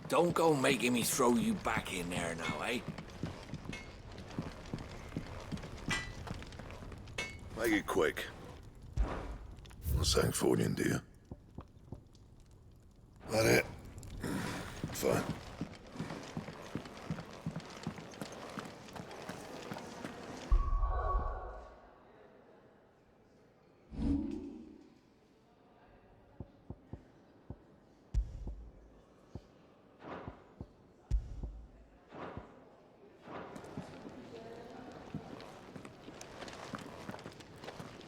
Don't go making me throw you back in there now, eh? Make it quick. Not saying fortune, do you? That it? Fine.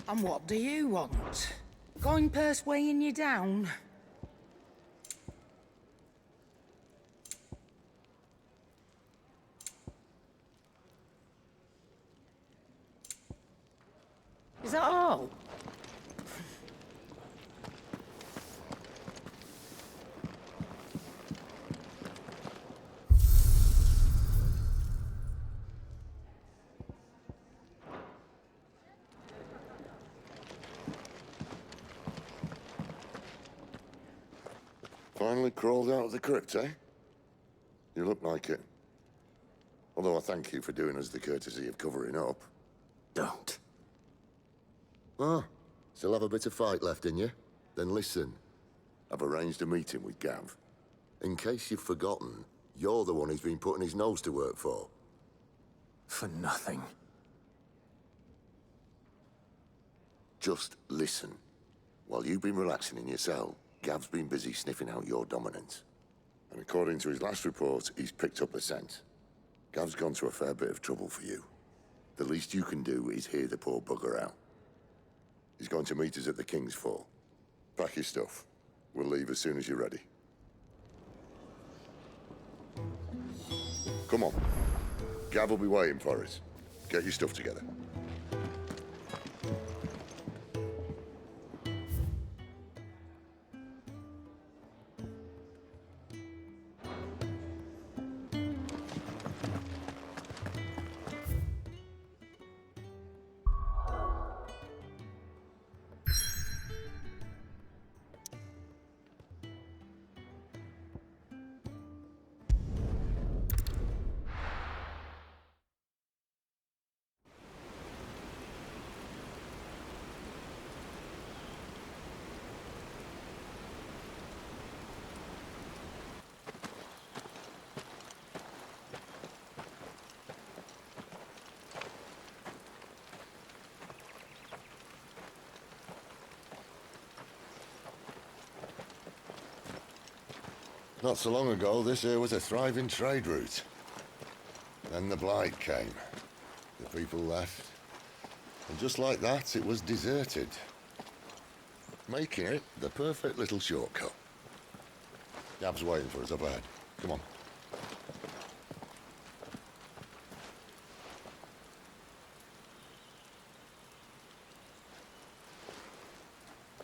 And what do you want? Going purse weighing you down? Is that all? Finally crawled out of the crypt, eh? You look like it. Although I thank you for doing us the courtesy of covering up. Don't. Ah, still have a bit of fight left in you? Then listen. I've arranged a meeting with Gav. In case you've forgotten, you're the one he's been putting his nose to work for. For nothing. Just listen. While you've been relaxing in your cell, Gav's been busy sniffing out your dominance. And according to his last report, he's picked up the scent. Gav's gone to a fair bit of trouble for you. The least you can do is hear the poor bugger out. He's going to meet us at the King's Fall. Pack your stuff. We'll leave as soon as you're ready. Come on. Gav will be waiting for us. Get your stuff together. Not so long ago, this here was a thriving trade route. Then the Blight came. The people left. And just like that, it was deserted. Making it the perfect little shortcut. Gav's waiting for us up ahead. Come on.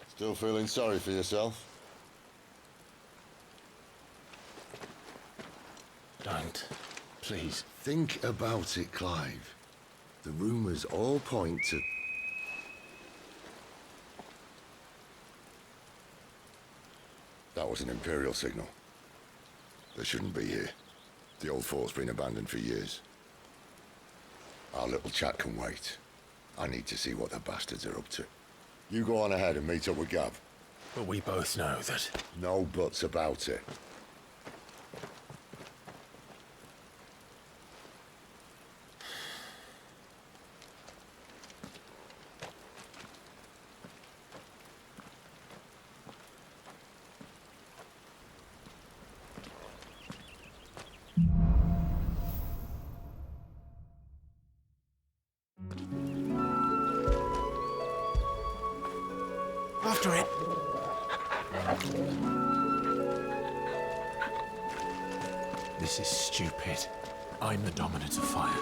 Still feeling sorry for yourself? Don't. Please. Think about it, Clive. The rumors all point to... That was an Imperial signal. They shouldn't be here. The old fort's been abandoned for years. Our little chat can wait. I need to see what the bastards are up to. You go on ahead and meet up with Gav. But we both know that... No buts about it. After it. This is stupid. I'm the dominant of fire.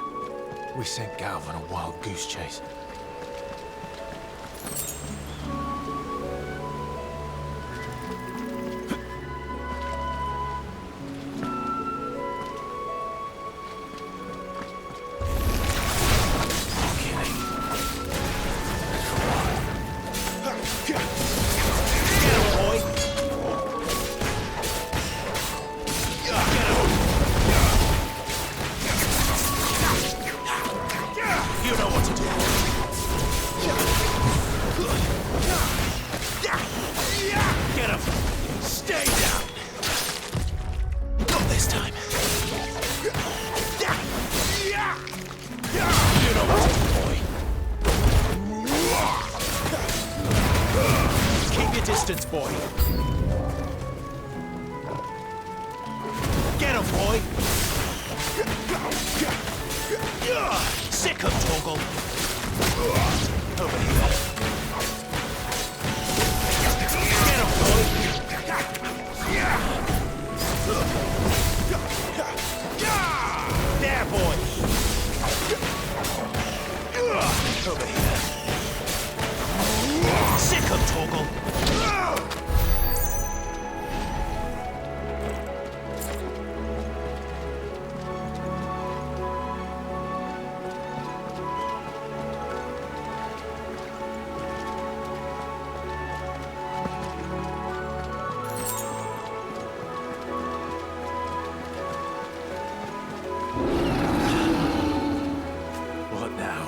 We sent Gav on a wild goose chase. Stay down! Not this time. You know what to do, boy. Keep your distance, boy. Get him, boy. Sick of Toggle. Over here. Get him, boy. There, boy. Over here. Sick of Toggle. What now?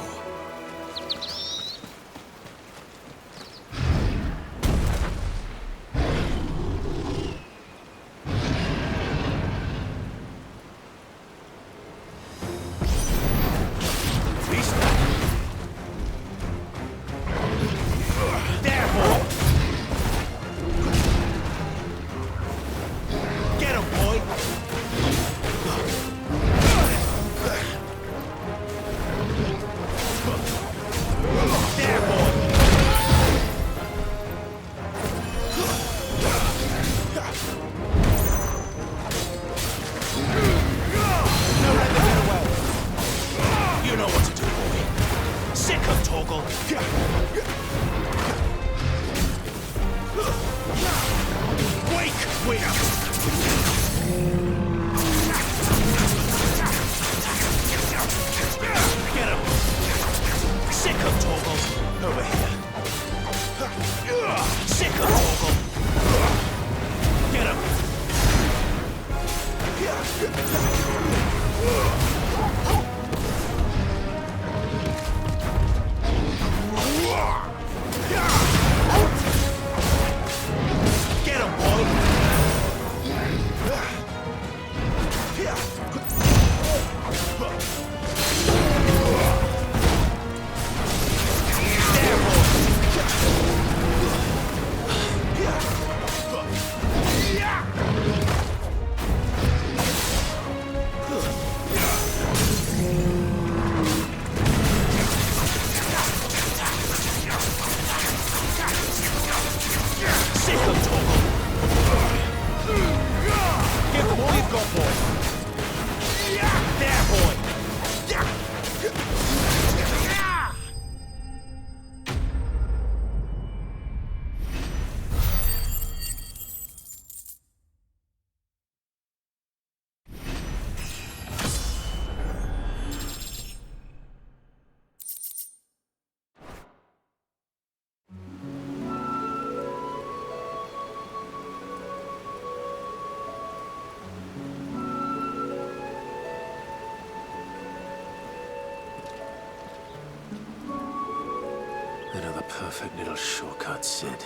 Another perfect little shortcut, Sid.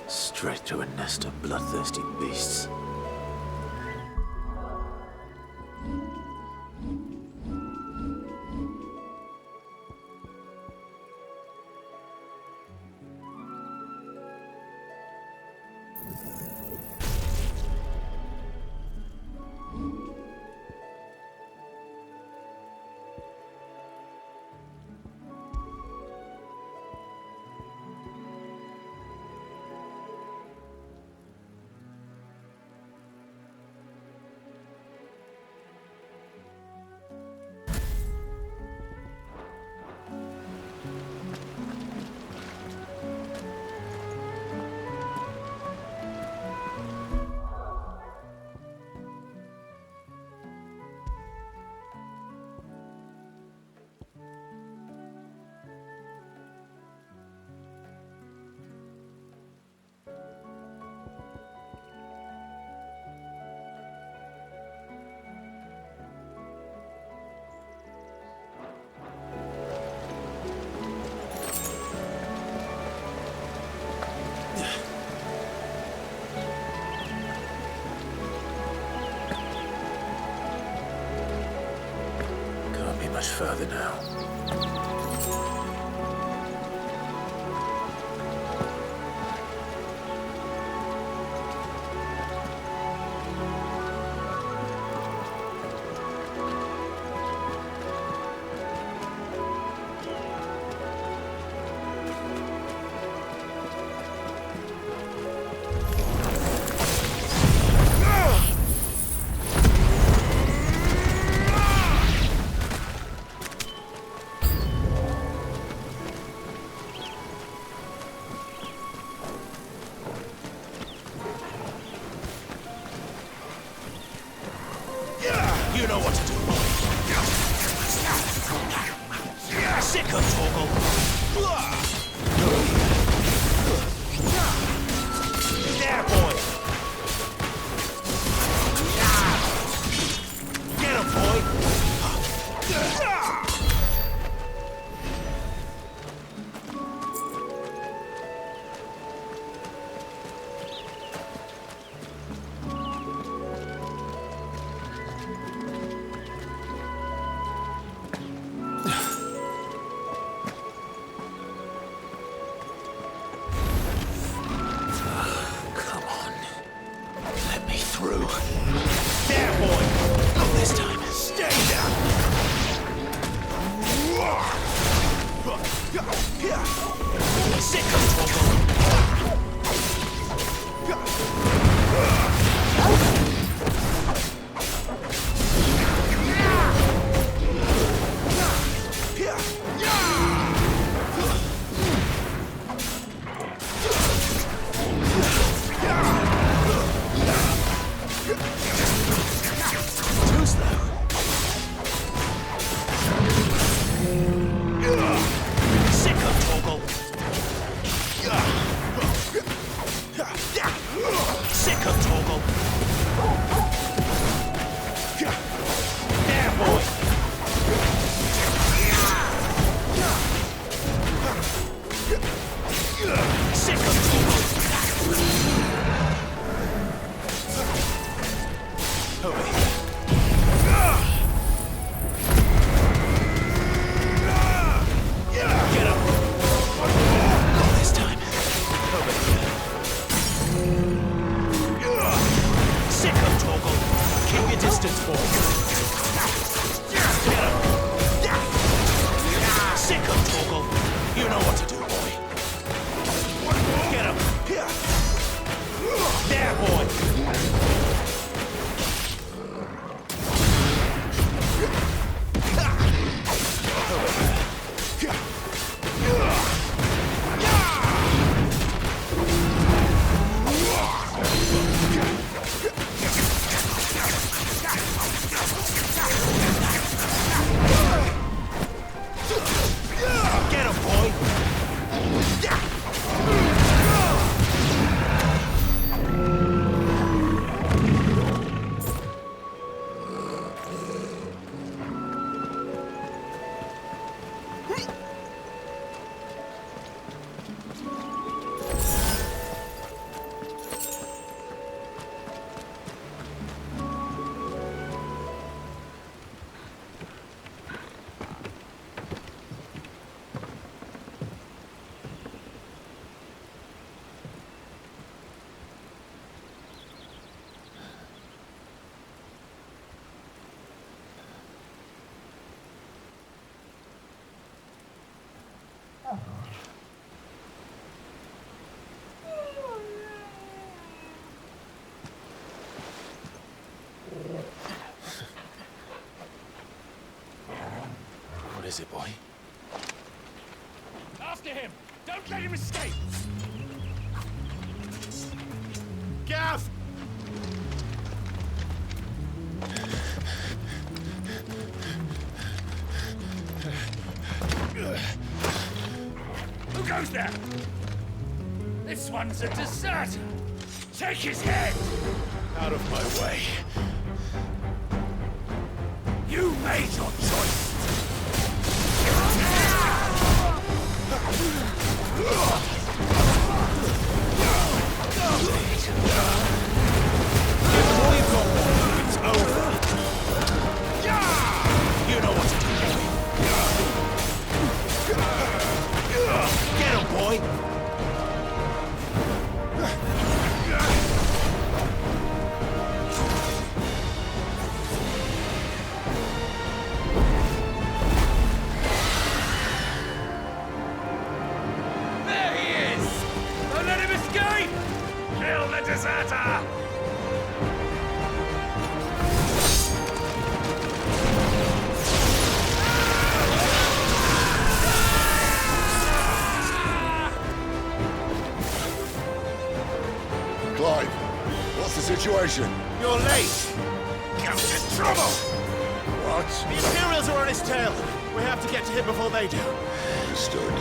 Straight through a nest of bloodthirsty beasts. further now. You know what to do. Sick of Toggle. There, boy. Get him, boy. There, boy! Not this time. Stay down! Sick of Toggle! Sick of Toggle! There, boy! Sick of Toggle! Over here. Get up! Not this time. Over here. Sick of Toggle. Keep your distance, boy. Get him. Sick of Toggle. You know what to do, boy. Get him. There, boy. Get him, boy! What is it, boy? After him! Don't let him escape! Gav! Who goes there? This one's a deserter! Take his head! Out of my way. You made your choice! All you've got, it's over. You know what to do, boy. deserter! Clive, what's the situation? You're late! Ghost in trouble! What? The Imperials are on his tail. We have to get to him before they do. Understood.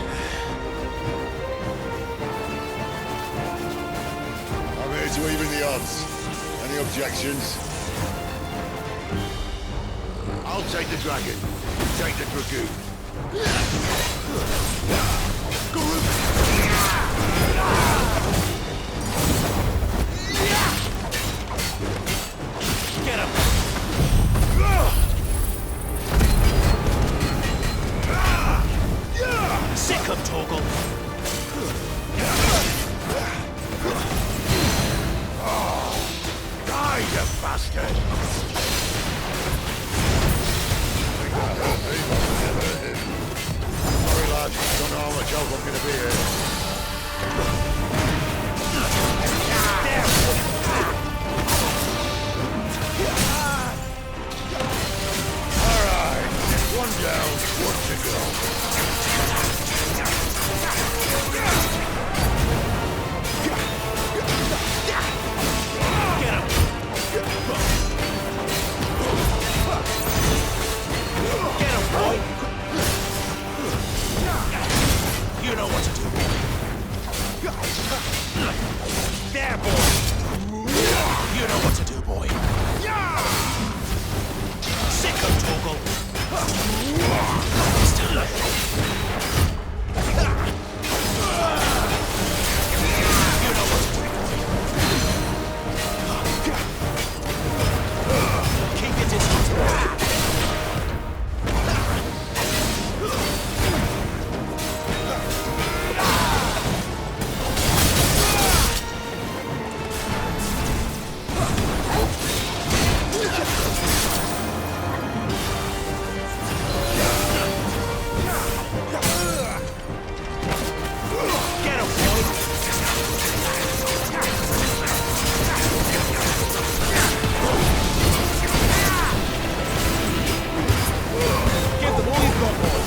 I'm here to even the odds. Any objections? I'll take the dragon. You take the dragoon. Get him! Sick him, Torgal! Die, you bastard! Sorry, lad. Don't know how much help I'm gonna be here. Alright, one down, one to go. Get him! Get him, boy! You know what to do, boy. There, boy! You know what to do, boy. Sick him, Torgal! Still alive. You know what to do, boy. Keep your distance, boy. Get him, boy. Give them all you've got, boy.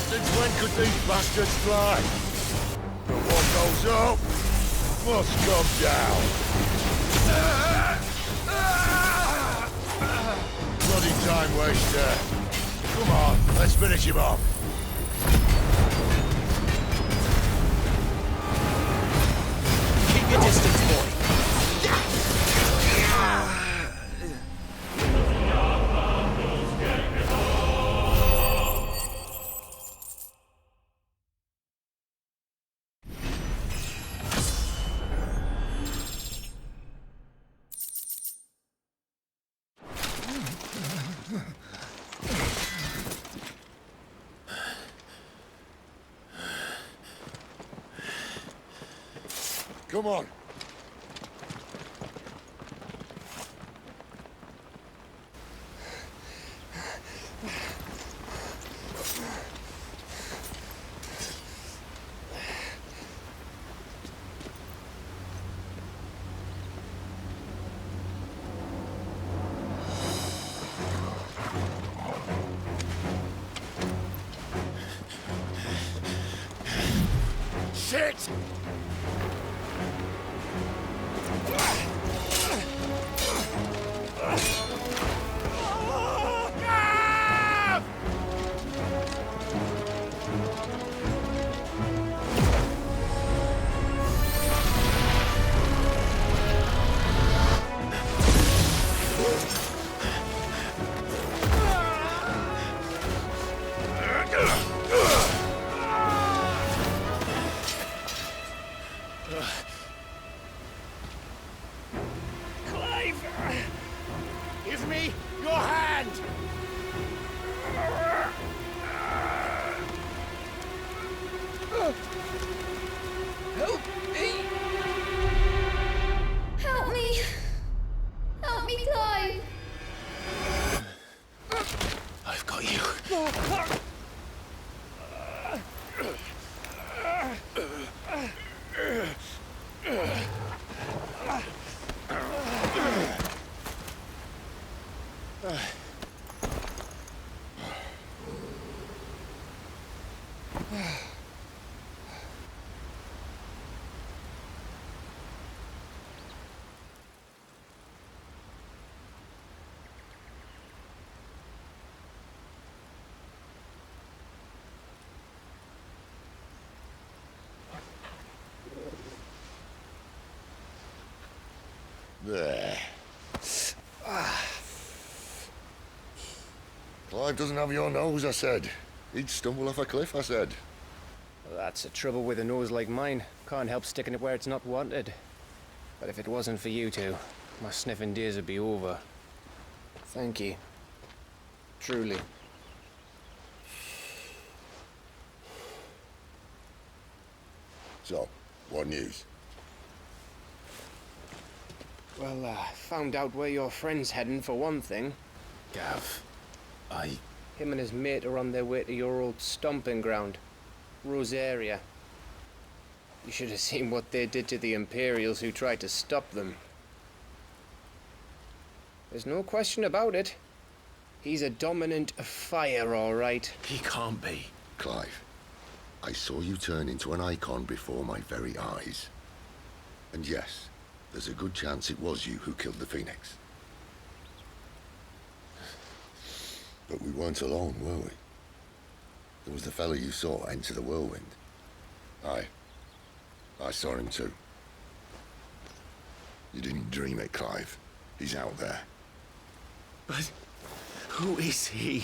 Since when could these bastards fly? The what goes up must come down. Bloody time waster. Come on, let's finish him off. Keep your distance, boy. Come on. Shit! There. Clive doesn't have your nose, I said. He'd stumble off a cliff, I said. Well, that's the trouble with a nose like mine. Can't help sticking it where it's not wanted. But if it wasn't for you two, my sniffing days would be over. Thank you. Truly. So, what news? Well, found out where your friend's heading for one thing. Gav, Him and his mate are on their way to your old stomping ground, Rosaria. You should have seen what they did to the Imperials who tried to stop them. There's no question about it. He's a dominant of fire, all right. he can't be. Clive, I saw you turn into an icon before my very eyes. And yes, there's a good chance it was you who killed the Phoenix. But we weren't alone, were we? There was the fellow you saw enter the whirlwind. I saw him too. You didn't dream it, Clive. He's out there. But who is he?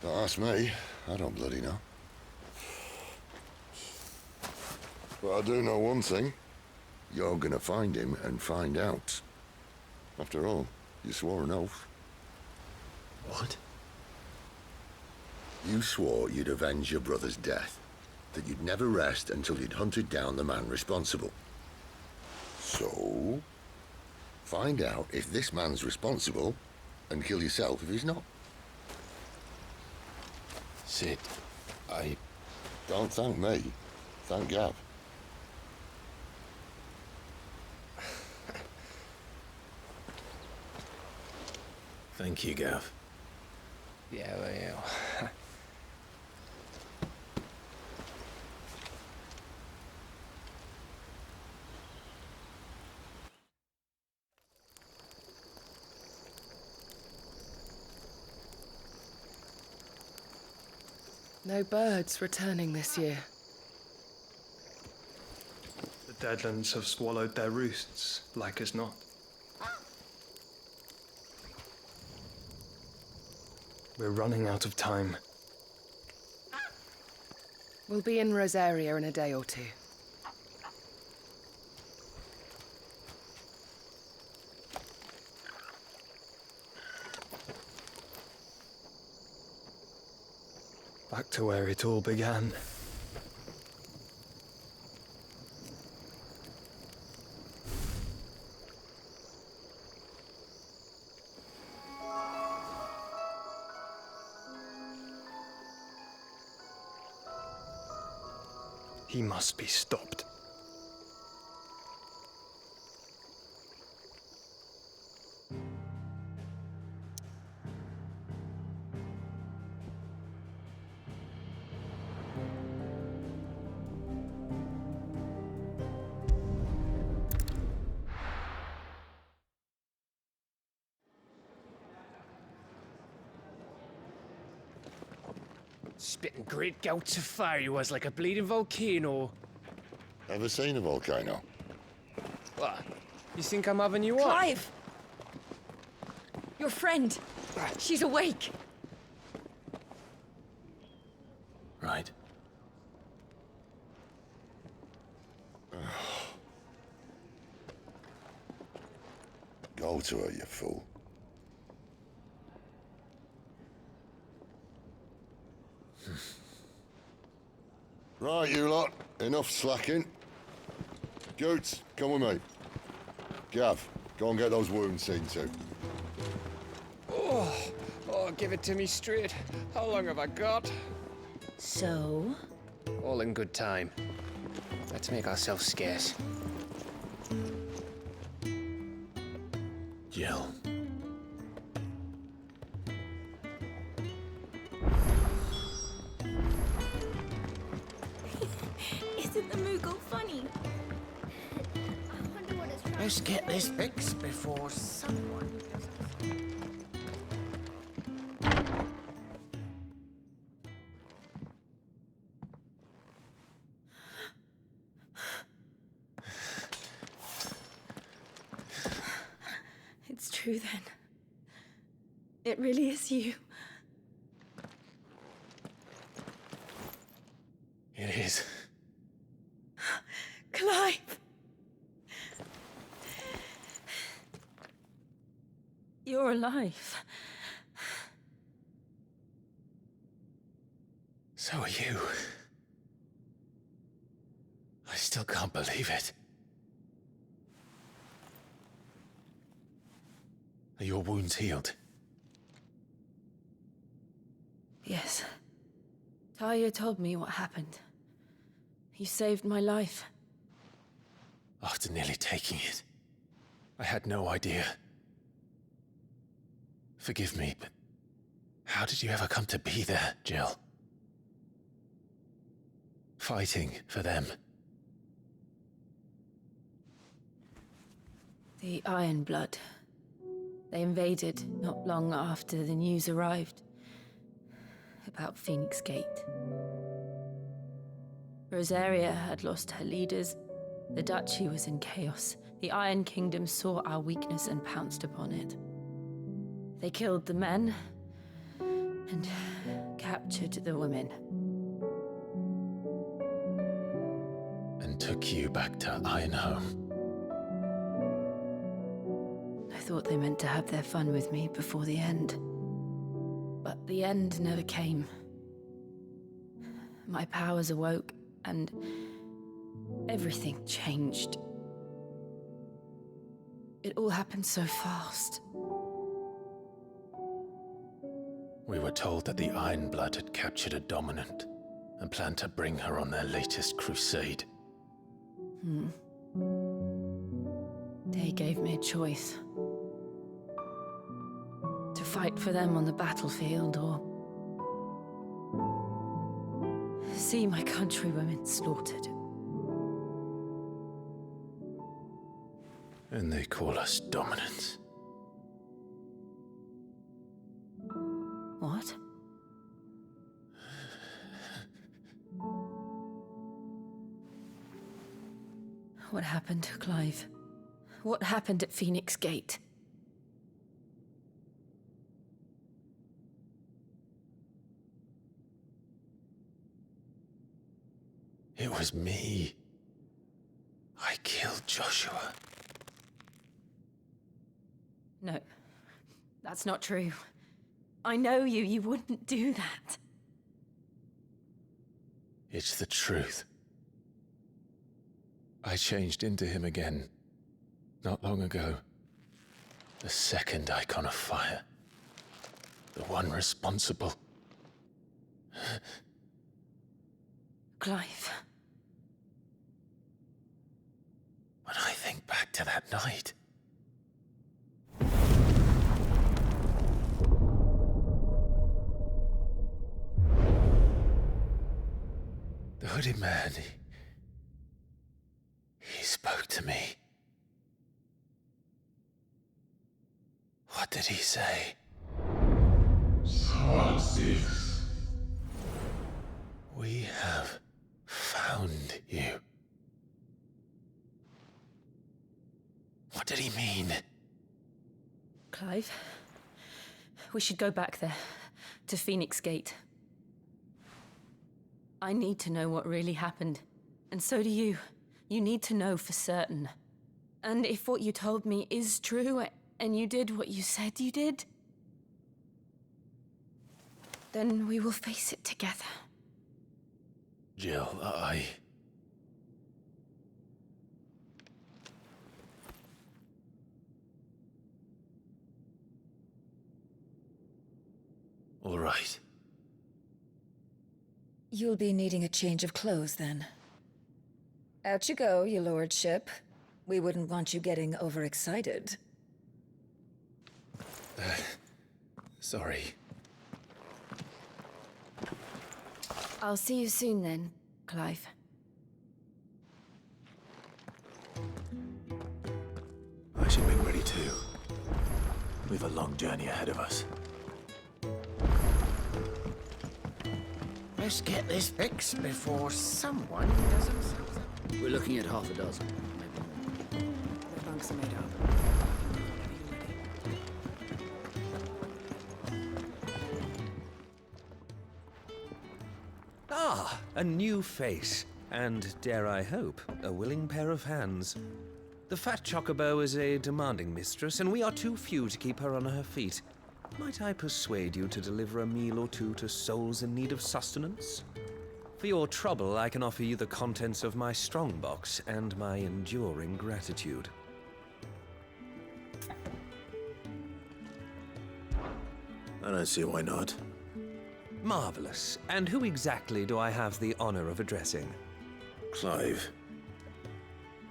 Don't ask me. I don't bloody know. But I do know one thing. You're gonna find him and find out. After all, you swore an oath. What? You swore you'd avenge your brother's death, that you'd never rest until you'd hunted down the man responsible. So, find out if this man's responsible, and kill yourself if he's not. Sid, Don't thank me. Thank Gav. Thank you, Gav. Yeah, well, yeah. No birds returning this year. The Deadlands have swallowed their roosts, like as not. We're running out of time. We'll be in Rosaria in a day or two. Back to where it all began. He must be stopped. Spitting great gouts of fire he was, like a bleeding volcano. Ever seen a volcano? What? You think I'm having you on? Clive! Your friend! She's awake! Right. Go to her, you fool. Right, you lot. Enough slacking. Goots, come with me. Gav, go and get those wounds seen to. Oh, give it to me straight. How long have I got? So? All in good time. Let's make ourselves scarce. Jill. Isn't the Moogle funny? I wonder what it's trying Let's to get say. this fixed before someone does it. true then. It really is you. It is. Clive! You're alive. So are you. I still can't believe it. Are your wounds healed? Yes. Talia told me what happened. You saved my life. After nearly taking it, I had no idea. Forgive me, but how did you ever come to be there, Jill? Fighting for them. The Iron Blood. They invaded not long after the news arrived about Phoenix Gate. Rosaria had lost her leaders. The Duchy was in chaos. The Iron Kingdom saw our weakness and pounced upon it. They killed the men and captured the women. And took you back to Ironhome. I thought they meant to have their fun with me before the end. But the end never came. My powers awoke, and everything changed. It all happened so fast. We were told that the Iron Blood had captured a dominant and planned to bring her on their latest crusade. They gave me a choice. To fight for them on the battlefield, or see my countrywomen slaughtered. And they call us dominants. What? What happened to Clive? What happened at Phoenix Gate? It was me. I killed Joshua. No, that's not true. I know you. You wouldn't do that. It's the truth. I changed into him again, not long ago. The second icon of fire. The one responsible. Clive. When I think back to that night... The hooded man, he spoke to me. What did he say? We have found you. What did he mean? Clive, we should go back there, to Phoenix Gate. I need to know what really happened, and so do you. You need to know for certain. And if what you told me is true, and you did what you said you did, then we will face it together. Jill, All right. You'll be needing a change of clothes, then. Out you go, your lordship. We wouldn't want you getting overexcited. Sorry. I'll see you soon then, Clive. I should make ready too. We've a long journey ahead of us. Let's get this fixed before someone does themselves up. We're looking at half a dozen, maybe more. The bunks are made up. Whenever you're ready. A new face, and, dare I hope, a willing pair of hands. The fat chocobo is a demanding mistress, and we are too few to keep her on her feet. Might I persuade you to deliver a meal or two to souls in need of sustenance? For your trouble, I can offer you the contents of my strongbox and my enduring gratitude. I don't see why not. Marvelous. And who exactly do I have the honor of addressing? Clive.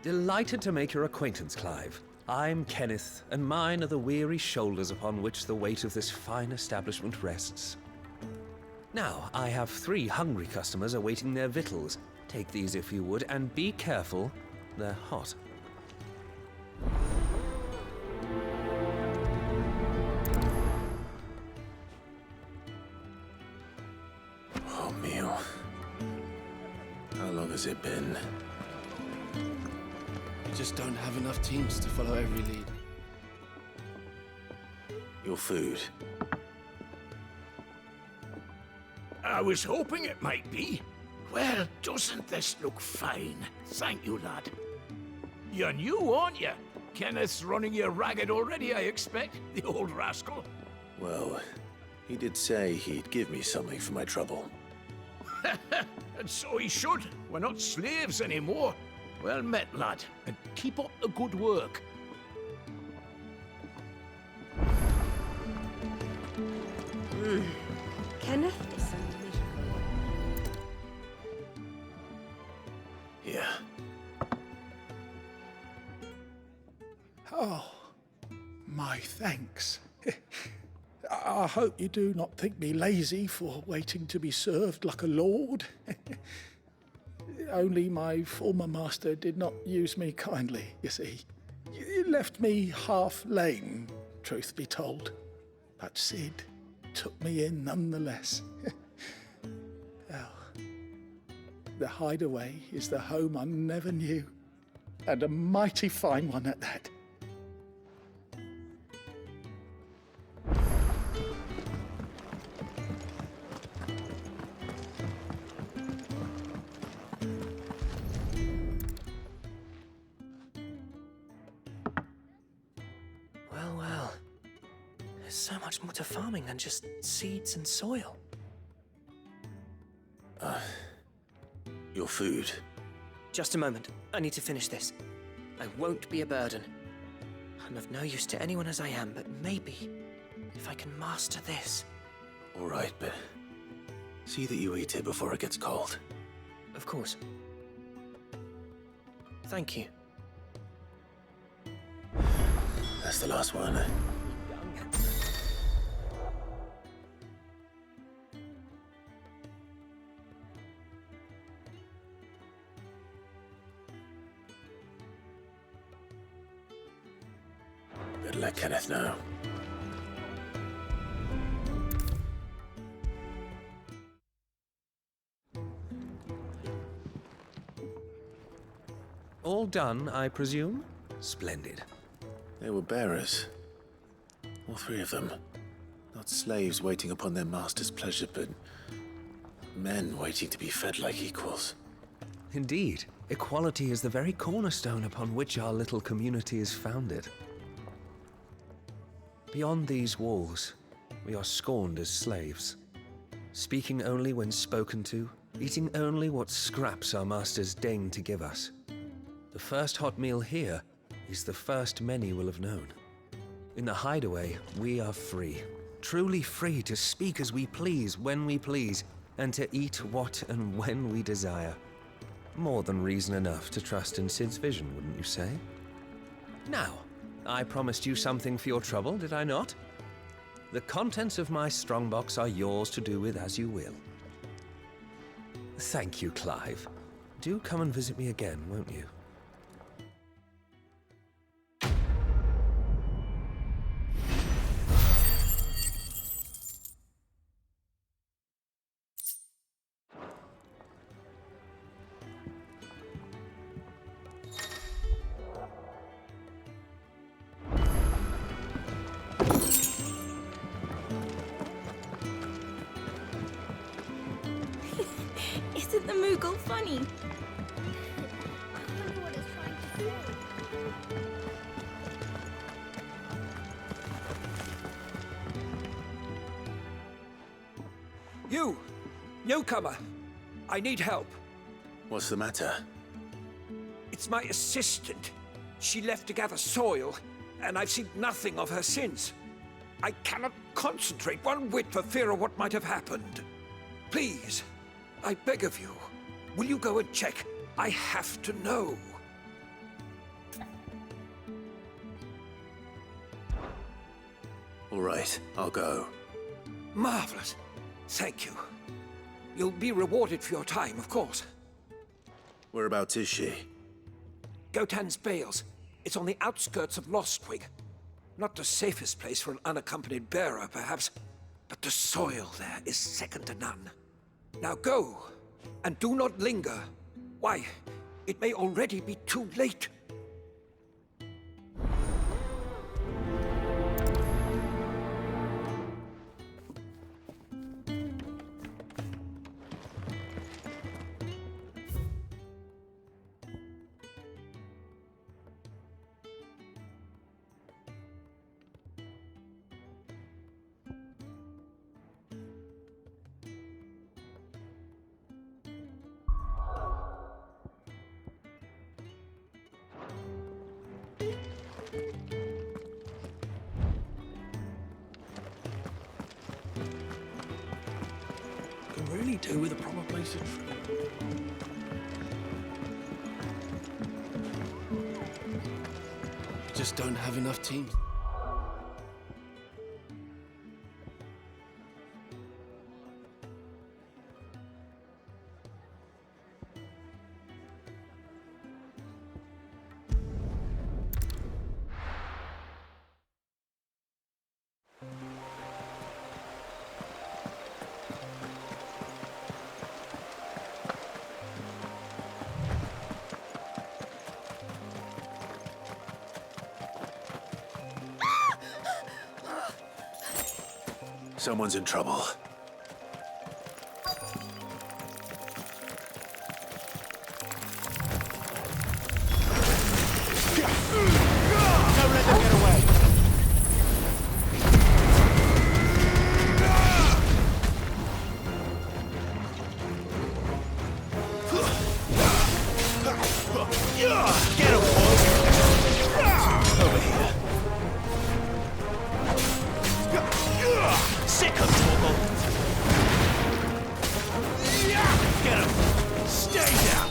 Delighted to make your acquaintance, Clive. I'm Kenneth, and mine are the weary shoulders upon which the weight of this fine establishment rests. Now, I have 3 hungry customers awaiting their victuals. Take these if you would, and be careful, they're hot. Oh, meal. How long has it been? We just don't have enough teams to follow every lead. Your food. I was hoping it might be. Well, doesn't this look fine? Thank you, lad. You're new, aren't you? Kenneth's running you ragged already, I expect, the old rascal. Well, he did say he'd give me something for my trouble. And so he should. We're not slaves anymore. Well met, lad, and keep up the good work. Kenneth is so miserable. Yeah. Oh, my thanks. I hope you do not think me lazy for waiting to be served like a lord. Only my former master did not use me kindly, you see. He left me half lame, truth be told. But Sid took me in nonetheless. Well, the hideaway is the home I never knew, and a mighty fine one at that. Well. There's so much more to farming than just seeds and soil. Your food. Just a moment. I need to finish this. I won't be a burden. I'm of no use to anyone as I am, but maybe if I can master this. All right, but see that you eat it before it gets cold. Of course. Thank you. That's the last one. Better let Kenneth know. All done, I presume? Splendid. They were bearers. All 3 of them. Not slaves waiting upon their master's pleasure, but men waiting to be fed like equals. Indeed. Equality is the very cornerstone upon which our little community is founded. Beyond these walls, we are scorned as slaves. Speaking only when spoken to, eating only what scraps our masters deign to give us. The first hot meal here is the first many will have known. In the hideaway, we are free. Truly free to speak as we please, when we please, and to eat what and when we desire. More than reason enough to trust in Sid's vision, wouldn't you say? Now, I promised you something for your trouble, did I not? The contents of my strongbox are yours to do with as you will. Thank you, Clive. Do come and visit me again, won't you? Isn't the Moogle funny. You! Newcomer! I need help. What's the matter? It's my assistant. She left to gather soil, and I've seen nothing of her since. I cannot concentrate one whit for fear of what might have happened. Please, I beg of you, will you go and check? I have to know. All right, I'll go. Marvelous. Thank you. You'll be rewarded for your time, of course. Whereabouts is she? Gotan's Bales. It's on the outskirts of Lostwig. Not the safest place for an unaccompanied bearer, perhaps, but the soil there is second to none. Now go, and do not linger. Why, it may already be too late. Can really do with a proper place to trip. Just don't have enough teams. Someone's in trouble. Don't let them get away. Get him, boys. Over here. Sick of trouble. Get him. Stay down.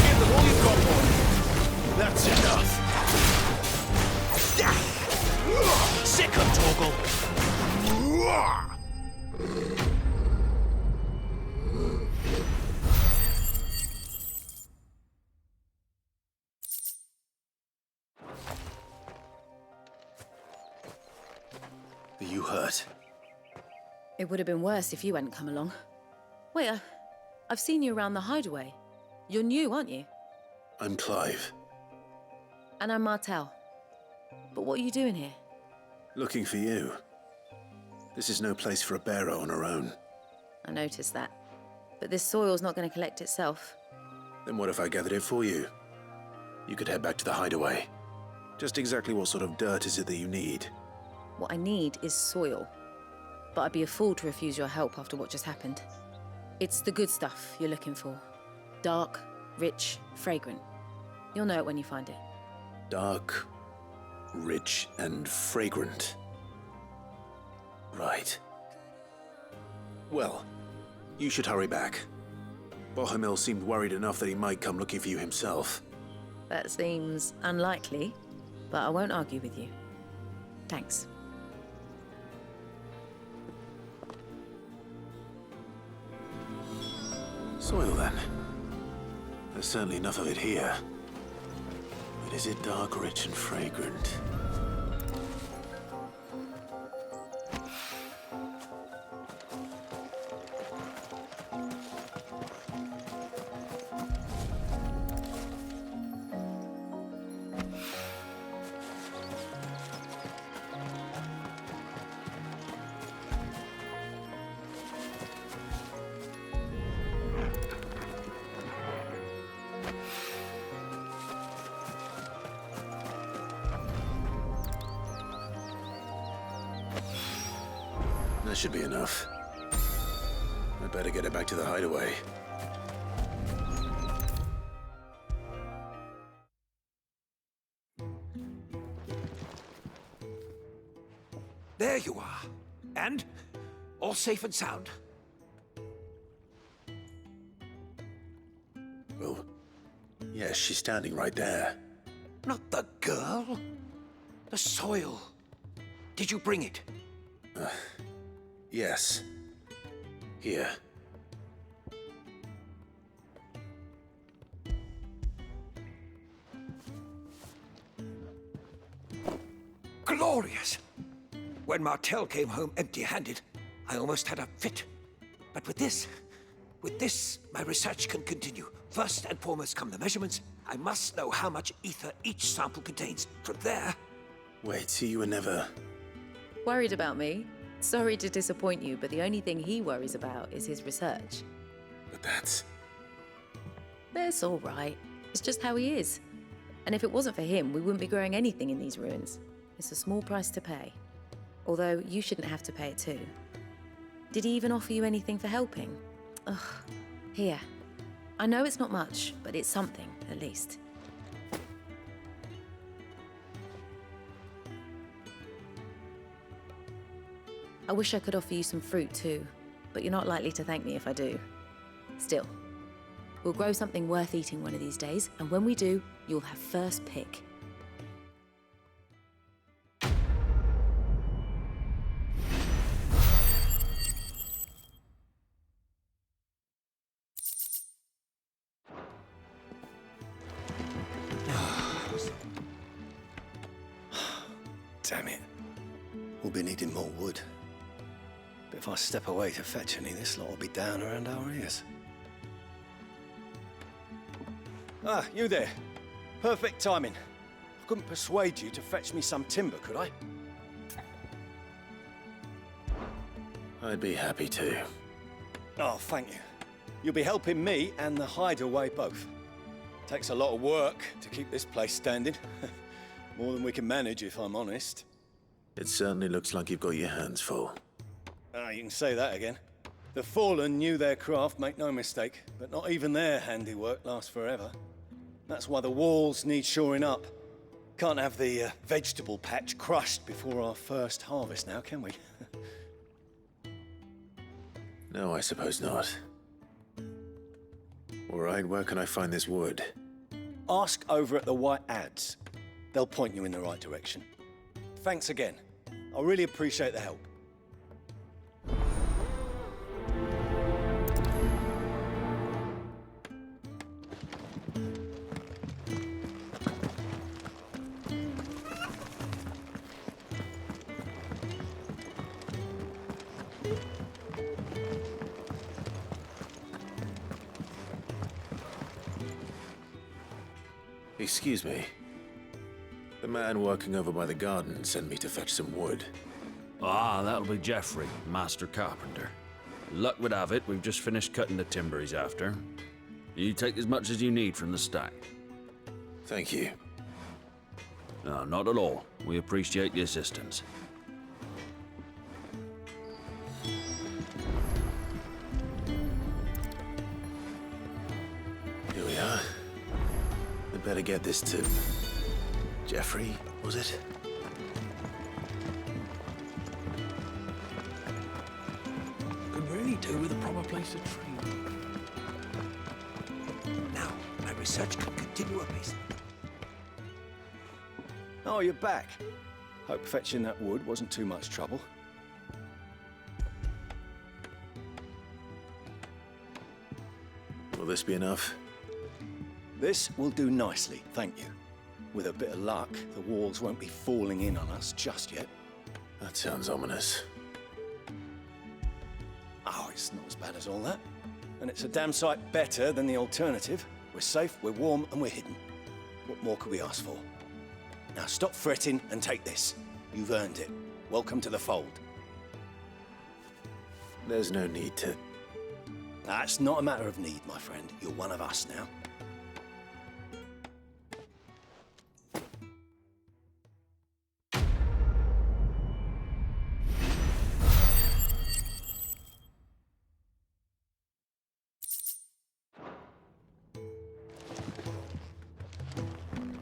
Give them all you've got, boy. That's enough. Sick of Torgal. Are you hurt? It would have been worse if you hadn't come along. Wait, I've seen you around the hideaway. You're new, aren't you? I'm Clive. And I'm Martel. But what are you doing here? Looking for you. This is no place for a bearer on her own. I noticed that. But this soil's not going to collect itself. Then what if I gathered it for you? You could head back to the hideaway. Just exactly what sort of dirt is it that you need? What I need is soil. But I'd be a fool to refuse your help after what just happened. It's the good stuff you're looking for. Dark, rich, fragrant. You'll know it when you find it. Dark, rich, and fragrant. Right. Well, you should hurry back. Bohemil seemed worried enough that he might come looking for you himself. That seems unlikely, but I won't argue with you. Thanks. Soil, then. There's certainly enough of it here. But is it dark, rich, and fragrant? That should be enough. I better get it back to the hideaway. There you are. And all safe and sound. Well, yes, she's standing right there. Not the girl. The soil. Did you bring it? Yes. Here. Glorious! When Martel came home empty-handed, I almost had a fit. But with this, my research can continue. First and foremost come the measurements. I must know how much ether each sample contains. From there... Wait, so you were never... Worried about me? Sorry to disappoint you, but the only thing he worries about is his research. But that's... That's all right. It's just how he is. And if it wasn't for him, we wouldn't be growing anything in these ruins. It's a small price to pay. Although, you shouldn't have to pay it too. Did he even offer you anything for helping? Ugh. Here. I know it's not much, but it's something, at least. I wish I could offer you some fruit too, but you're not likely to thank me if I do. Still, we'll grow something worth eating one of these days, and when we do, you'll have first pick. Damn it. We'll be needing more wood. But if I step away to fetch any, this lot will be down around our ears. Ah, you there. Perfect timing. I couldn't persuade you to fetch me some timber, could I? I'd be happy to. Oh, thank you. You'll be helping me and the hideaway both. Takes a lot of work to keep this place standing. More than we can manage, if I'm honest. It certainly looks like you've got your hands full. Ah, you can say that again. The Fallen knew their craft, make no mistake, but not even their handiwork lasts forever. That's why the walls need shoring up. Can't have the vegetable patch crushed before our first harvest now, can we? No, I suppose not. All right, where can I find this wood? Ask over at the White Ads. They'll point you in the right direction. Thanks again. I really appreciate the help. Excuse me. The man working over by the garden sent me to fetch some wood. Ah, that'll be Geoffrey, master carpenter. Luck would have it, we've just finished cutting the timber he's after. You take as much as you need from the stack. Thank you. No, not at all. We appreciate the assistance. Here we are. I'd better get this to... Geoffrey, was it? Could really do with a proper place to train. Now, my research can continue apace. Oh, you're back. Hope fetching that wood wasn't too much trouble. Will this be enough? This will do nicely, thank you. With a bit of luck, the walls won't be falling in on us just yet. That sounds ominous. Oh, it's not as bad as all that. And it's a damn sight better than the alternative. We're safe, we're warm, and we're hidden. What more could we ask for? Now stop fretting and take this. You've earned it. Welcome to the fold. There's no need to... That's not a matter of need, my friend. You're one of us now.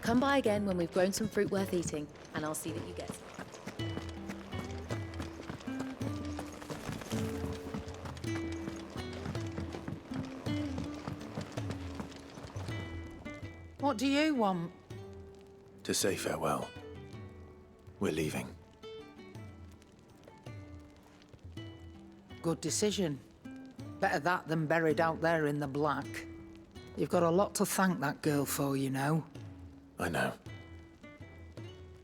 Come by again when we've grown some fruit worth eating, and I'll see that you get some. What do you want? To say farewell. We're leaving. Good decision. Better that than buried out there in the black. You've got a lot to thank that girl for, you know. I know.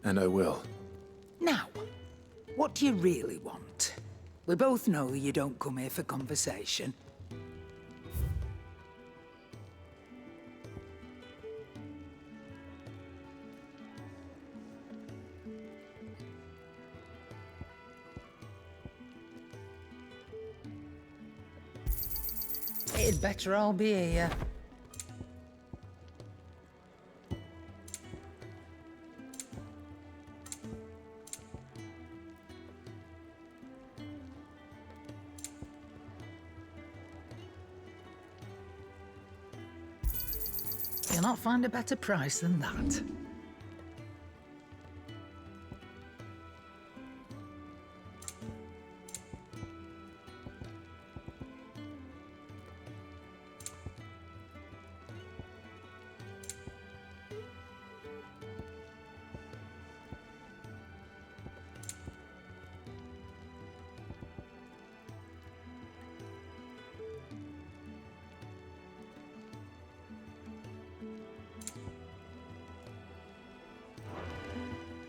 And I will. Now, what do you really want? We both know you don't come here for conversation. It'd better all be here. You'll not find a better price than that.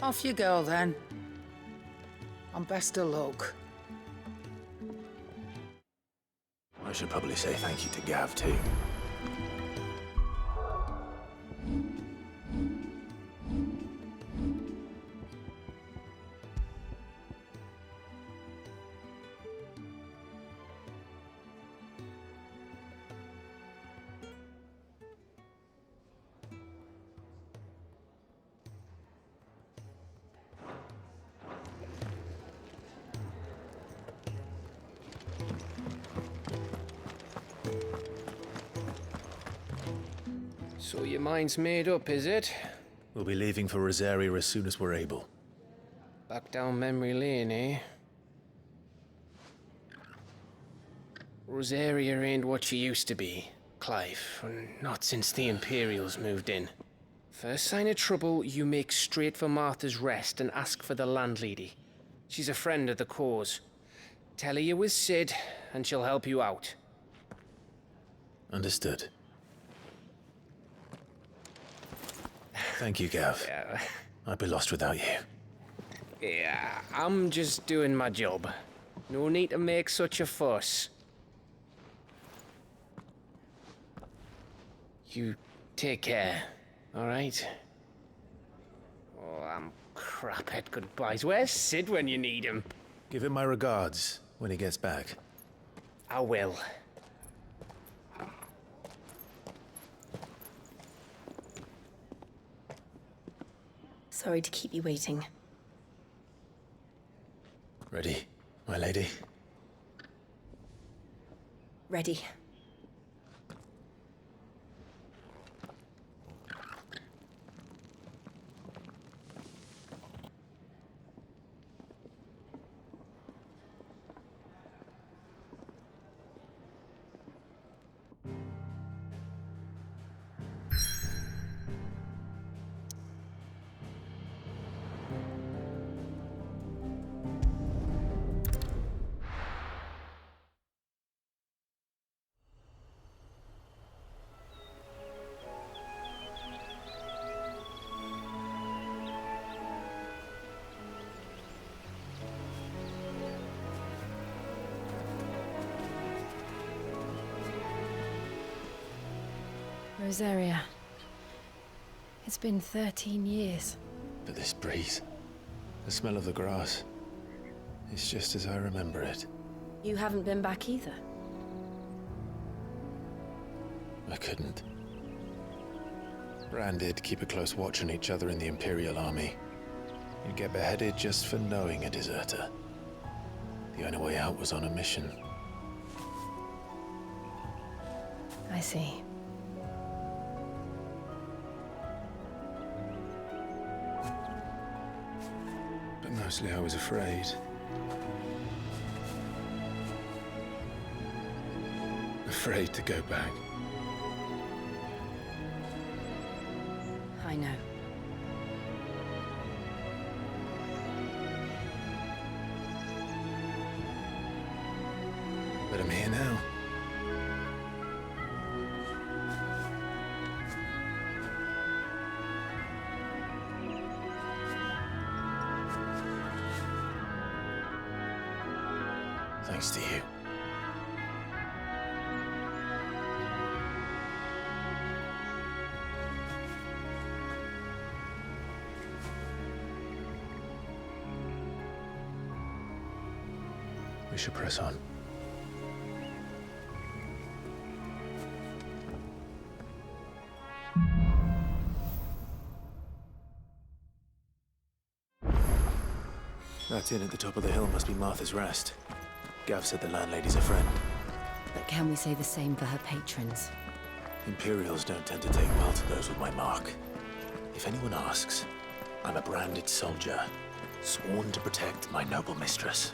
Off you go, then. And best of luck. I should probably say thank you to Gav, too. So your mind's made up, is it? We'll be leaving for Rosaria as soon as we're able. Back down memory lane, eh? Rosaria ain't what she used to be, Clive. Not since the Imperials moved in. First sign of trouble, you make straight for Martha's Rest and ask for the landlady. She's a friend of the cause. Tell her you was Sid, and she'll help you out. Understood. Thank you, Gav. Yeah. I'd be lost without you. Yeah, I'm just doing my job. No need to make such a fuss. You take care, all right? Oh, I'm crap at goodbyes. Where's Sid when you need him? Give him my regards when he gets back. I will. Sorry to keep you waiting. Ready, my lady? Ready. Rosaria. It's been 13 years. But this breeze, the smell of the grass, it's just as I remember it. You haven't been back either. I couldn't. Branded, keep a close watch on each other in the Imperial Army. You'd get beheaded just for knowing a deserter. The only way out was on a mission. I see. Mostly I was afraid. Afraid to go back. I know. But I'm here now. Thanks to you. We should press on. That inn at the top of the hill must be Martha's Rest. Gav said the landlady's a friend. But can we say the same for her patrons? Imperials don't tend to take well to those with my mark. If anyone asks, I'm a branded soldier, sworn to protect my noble mistress.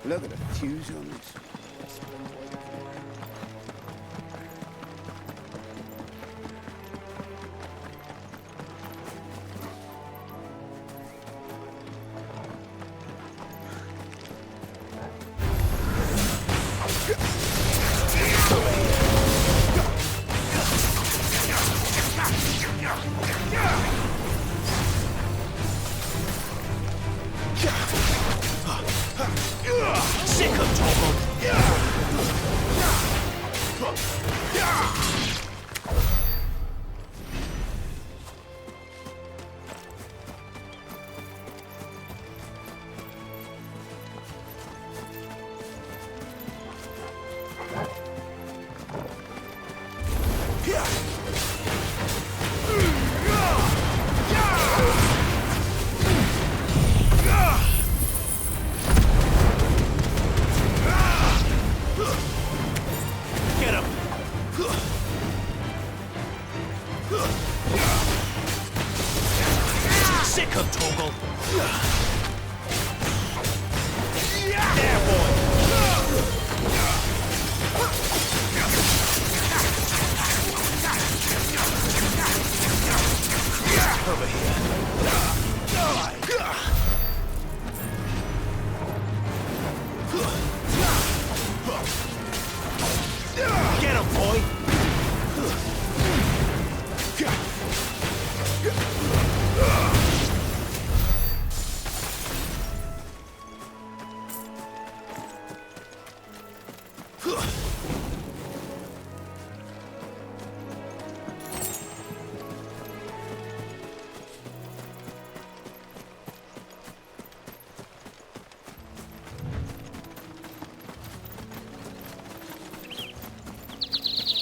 Look at the fuse on this.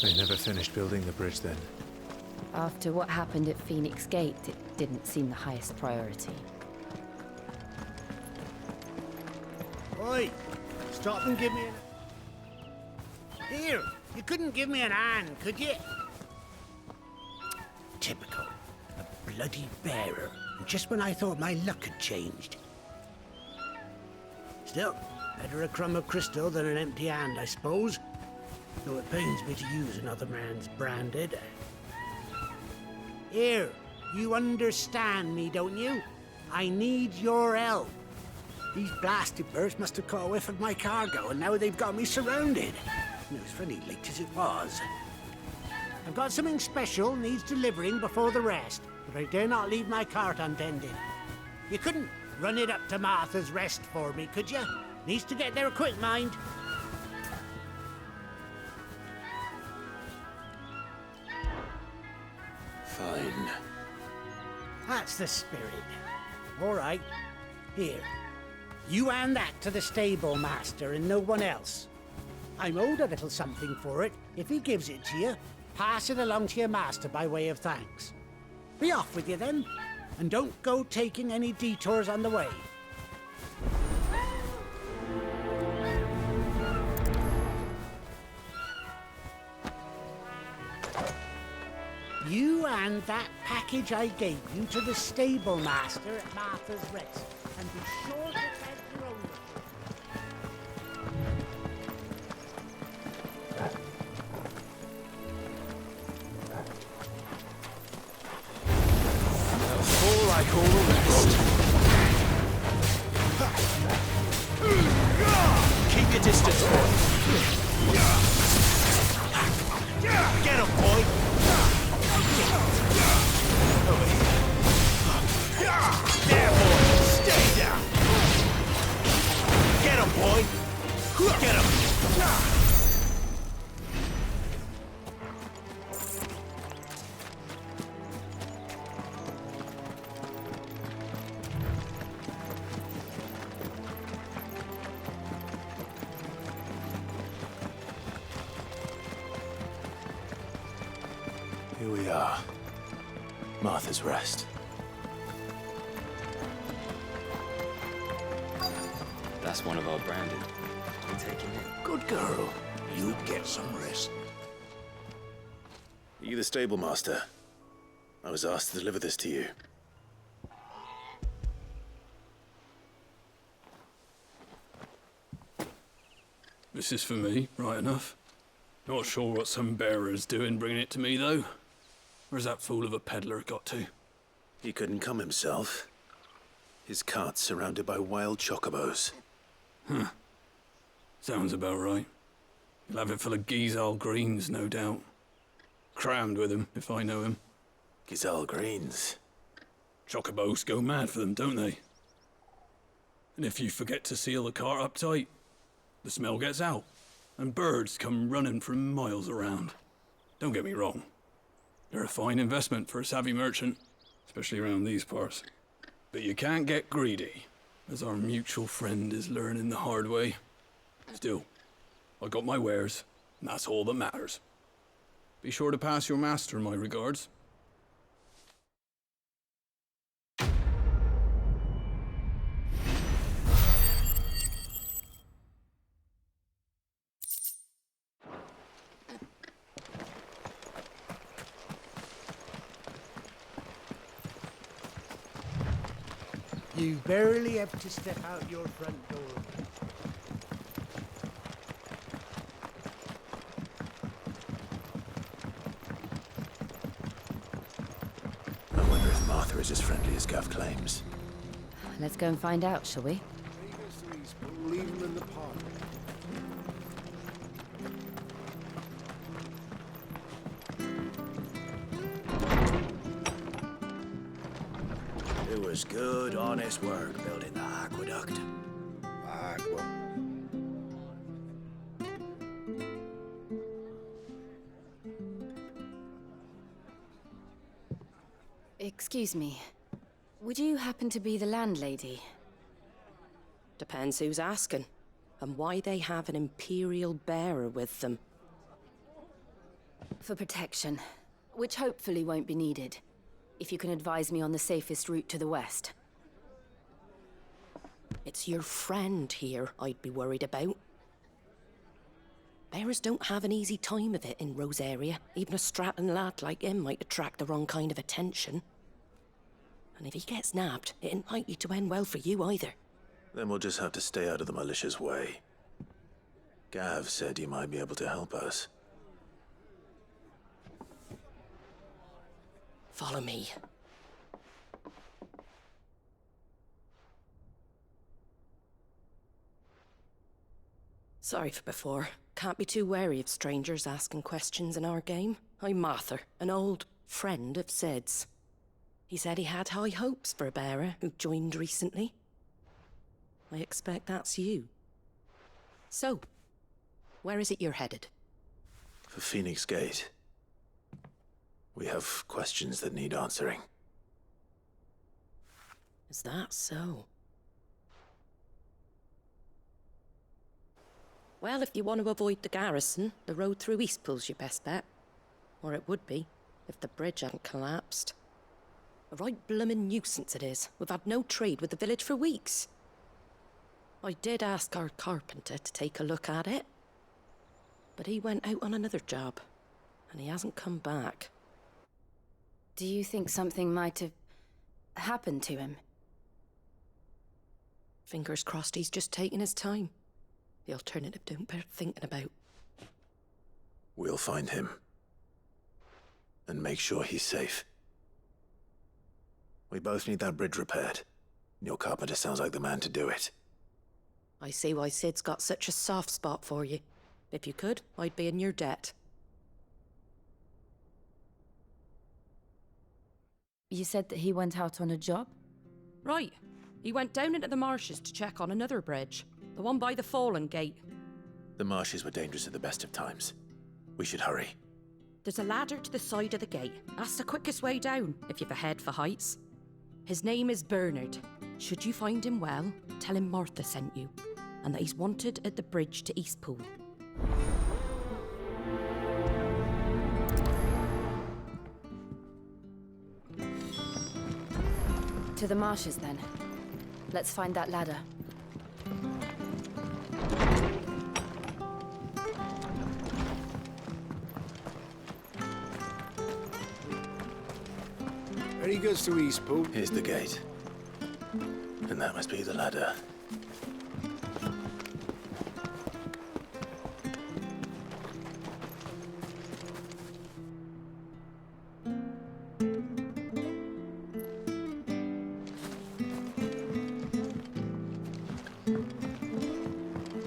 They never finished building the bridge then. After what happened at Phoenix Gate, it didn't seem the highest priority. Oi! Stop and give me an... Here! You couldn't give me an hand, could you? Typical. A bloody bearer. Just when I thought my luck had changed. Still, better a crumb of crystal than an empty hand, I suppose. Though it pains me to use another man's branded. Here, you understand me, don't you? I need your help. These blasted birds must have caught a whiff of my cargo, and now they've got me surrounded. It was funny late as it was. I've got something special needs delivering before the rest, but I dare not leave my cart untended. You couldn't run it up to Martha's Rest for me, could you? Needs to get there quick, mind. Fine. That's the spirit. All right. Here. You hand that to the stable master and no one else. I'm owed a little something for it. If he gives it to you, pass it along to your master by way of thanks. Be off with you then, and don't go taking any detours on the way. You hand that package I gave you to the stable master at Martha's Rest, and be sure to tag your ownership. Fall like all the rest. Keep your distance, boy. Get him, boy. Over here. There, boy. Stay down. Get him, boy. Get him. Here we are. Martha's Rest. That's one of our branded. I'm taking it. Good girl. You get some rest. Are you the stable master? I was asked to deliver this to you. This is for me, right enough. Not sure what some bearer's doing bringing it to me, though. Where's that fool of a peddler got to? He couldn't come himself. His cart's surrounded by wild chocobos. Huh. Sounds about right. He'll have it full of Gizal greens, no doubt. Crammed with him, if I know him. Gizal greens? Chocobos go mad for them, don't they? And if you forget to seal the cart up tight, the smell gets out, and birds come running from miles around. Don't get me wrong. They're a fine investment for a savvy merchant, especially around these parts. But you can't get greedy, as our mutual friend is learning the hard way. Still, I got my wares, and that's all that matters. Be sure to pass your master my regards. You barely have to step out your front door. I wonder if Martha is as friendly as Gav claims. Let's go and find out, shall we? Leave them in the park. It was good, honest work building the aqueduct. Excuse me. Would you happen to be the landlady? Depends who's asking, and why they have an Imperial bearer with them. For protection, which hopefully won't be needed. If you can advise me on the safest route to the west. It's your friend here I'd be worried about. Bearers don't have an easy time of it in Rosaria. Even a Stratton lad like him might attract the wrong kind of attention. And if he gets nabbed, it ain't likely to end well for you either. Then we'll just have to stay out of the malicious way. Gav said you might be able to help us. Follow me. Sorry for before. Can't be too wary of strangers asking questions in our game. I'm Martha, an old friend of Sid's. He said he had high hopes for a bearer who joined recently. I expect that's you. So, where is it you're headed? For Phoenix Gate. We have questions that need answering. Is that so? Well, if you want to avoid the garrison, the road through Eastpool's your best bet. Or it would be, if the bridge hadn't collapsed. A right bloomin' nuisance it is. We've had no trade with the village for weeks. I did ask our carpenter to take a look at it. But he went out on another job, and he hasn't come back. Do you think something might have happened to him? Fingers crossed he's just taking his time. The alternative don't bear thinking about. We'll find him. And make sure he's safe. We both need that bridge repaired. Your carpenter sounds like the man to do it. I see why Sid's got such a soft spot for you. If you could, I'd be in your debt. You said that he went out on a job? Right. He went down into the marshes to check on another bridge. The one by the Fallen Gate. The marshes were dangerous at the best of times. We should hurry. There's a ladder to the side of the gate. That's the quickest way down, if you've a head for heights. His name is Bernard. Should you find him well, tell him Martha sent you, and that he's wanted at the bridge to Eastpool. To the marshes, then. Let's find that ladder. Very good to Eastpool. Here's the gate. And that must be the ladder.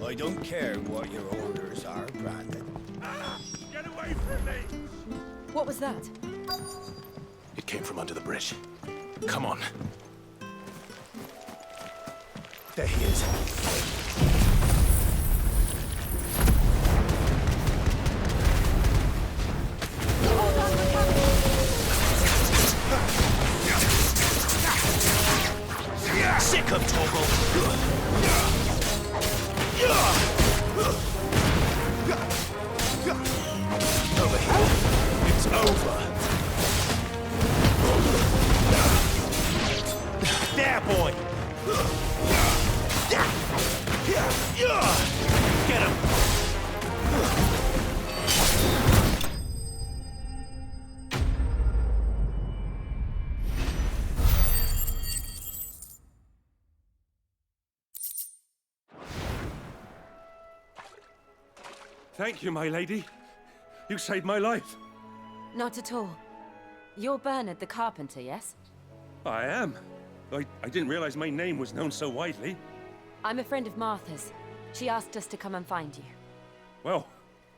I don't care what your orders are, Brandon. Get away from me! What was that? It came from under the bridge. Come on. There he is. Sick of Toggle! Over here. It's over. There, boy! Get him! Thank you, my lady. You saved my life. Not at all. You're Bernard the carpenter, yes? I am. I didn't realize my name was known so widely. I'm a friend of Martha's. She asked us to come and find you. Well,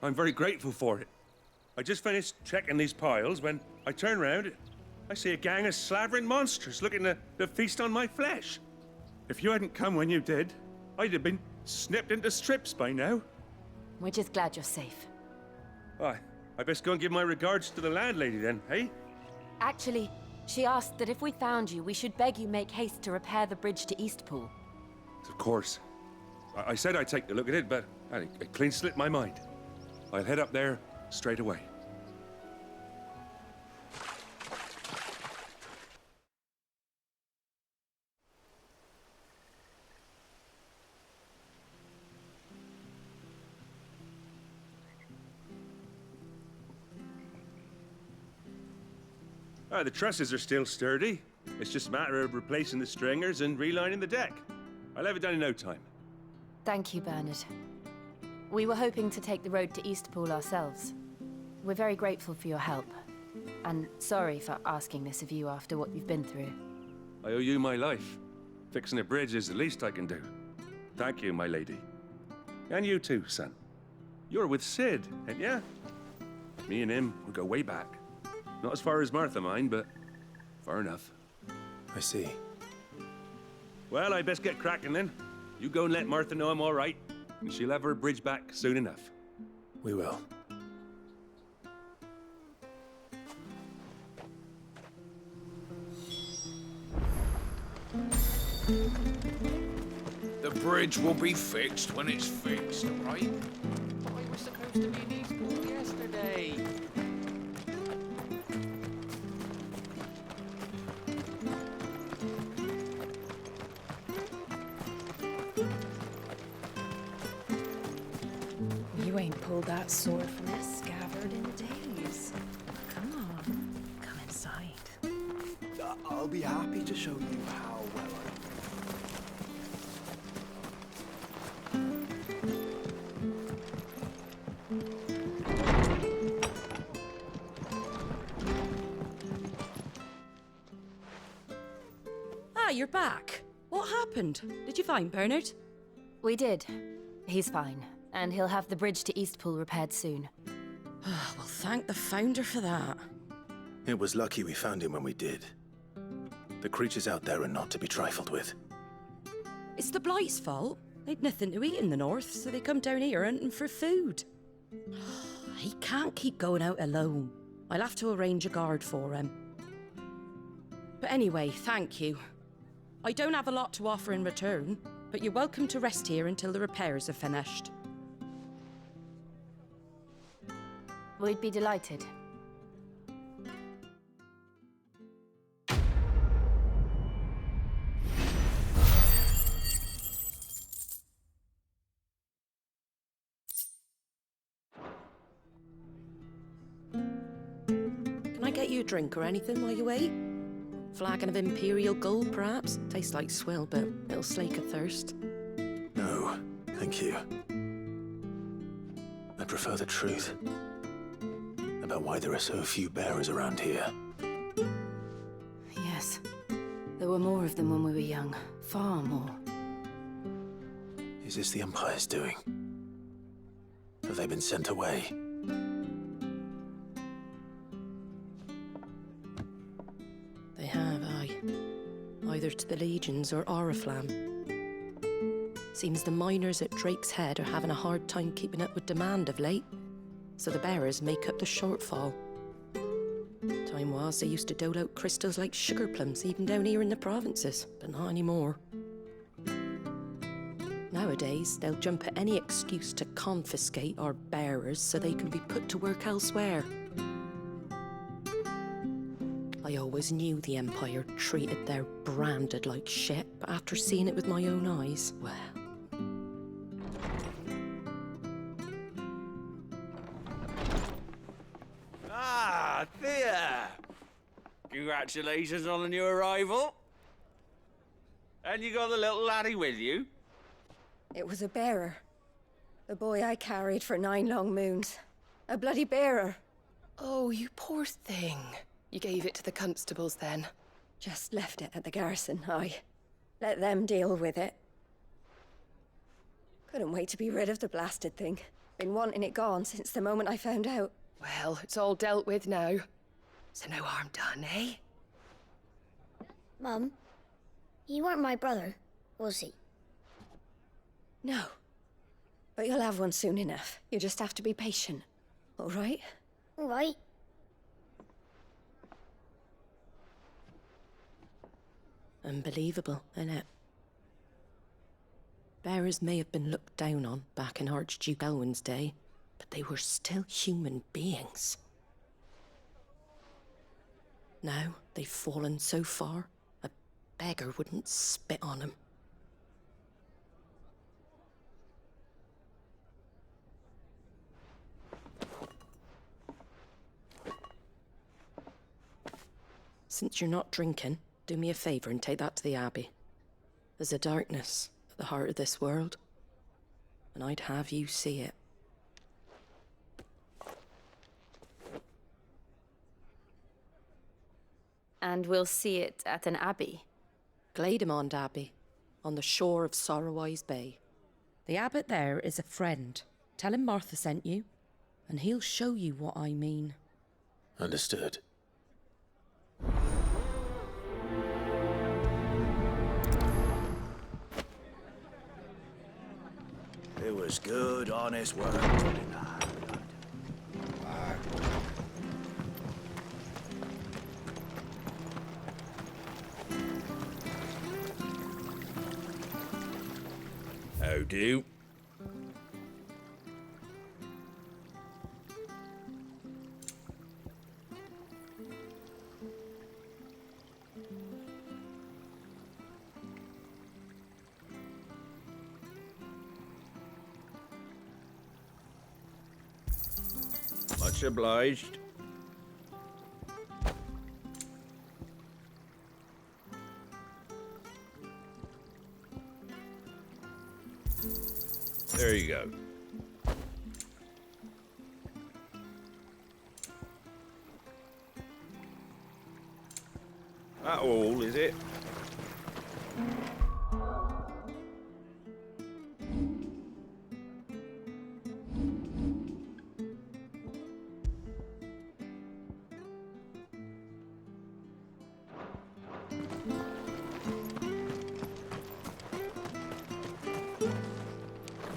I'm very grateful for it. I just finished checking these piles when I turn around. I see a gang of slavering monsters looking to feast on my flesh. If you hadn't come when you did, I'd have been snipped into strips by now. We're just glad you're safe. I best go and give my regards to the landlady then, hey? Actually, she asked that if we found you, we should beg you make haste to repair the bridge to Eastpool. Of course. I said I'd take a look at it, but it clean slipped my mind. I'll head up there straight away. The trusses are still sturdy. It's just a matter of replacing the stringers and relining the deck. I'll have it done in no time. Thank you, Bernard. We were hoping to take the road to Eastpool ourselves. We're very grateful for your help. And sorry for asking this of you after what you've been through. I owe you my life. Fixing a bridge is the least I can do. Thank you, my lady. And you too, son. You're with Sid, ain't ya? Me and him, we go way back. Not as far as Martha, mind, but far enough. I see. Well, I best get cracking then. You go and let Martha know I'm all right, and she'll have her bridge back soon enough. We will. The bridge will be fixed when it's fixed, all right? I was supposed to be in Eastpool yesterday. You ain't pulled that sword from that scabbard in days. Come on, come and side. I'll be happy to show you how well Ah, you're back. What happened? Did you find Bernard? We did. He's fine, and he'll have the bridge to Eastpool repaired soon. Well, thank the Founder for that. It was lucky we found him when we did. The creatures out there are not to be trifled with. It's the Blight's fault. They'd nothing to eat in the north, so they come down here hunting for food. He can't keep going out alone. I'll have to arrange a guard for him. But anyway, thank you. I don't have a lot to offer in return, but you're welcome to rest here until the repairs are finished. We'd be delighted. Can I get you a drink or anything while you wait? Flagon of Imperial Gold, perhaps? Tastes like swill, but it'll slake a thirst. No, thank you. I prefer the truth about why there are so few bearers around here. Yes. There were more of them when we were young. Far more. Is this the Empire's doing? Have they been sent away? They have, aye. Either to the Legions or Oriflamme. Seems the miners at Drake's Head are having a hard time keeping up with demand of late, so the bearers make up the shortfall. Time was they used to dole out crystals like sugar plums even down here in the provinces, but not anymore. Nowadays, they'll jump at any excuse to confiscate our bearers so they can be put to work elsewhere. I always knew the Empire treated their branded like shit, but after seeing it with my own eyes, well... Ah, Thea! Congratulations on the new arrival. And you got the little laddie with you? It was a bearer. The boy I carried for 9 long moons. A bloody bearer. Oh, you poor thing. You gave it to the constables then? Just left it at the garrison, aye. Let them deal with it. Couldn't wait to be rid of the blasted thing. Been wanting it gone since the moment I found out. Well, it's all dealt with now. So no harm done, eh? Mum, he weren't my brother, was he? No. But you'll have one soon enough. You just have to be patient. All right? All right. Unbelievable, innit? Bearers may have been looked down on back in Archduke Elwin's day, but they were still human beings. Now they've fallen so far, a beggar wouldn't spit on them. Since you're not drinking, do me a favor and take that to the Abbey. There's a darkness at the heart of this world, and I'd have you see it. And we'll see it at an abbey? Glademond Abbey, on the shore of Sorrowwise Bay. The abbot there is a friend. Tell him Martha sent you, and he'll show you what I mean. Understood. It was good, honest work. How do? Much obliged. There you go. That all, is it?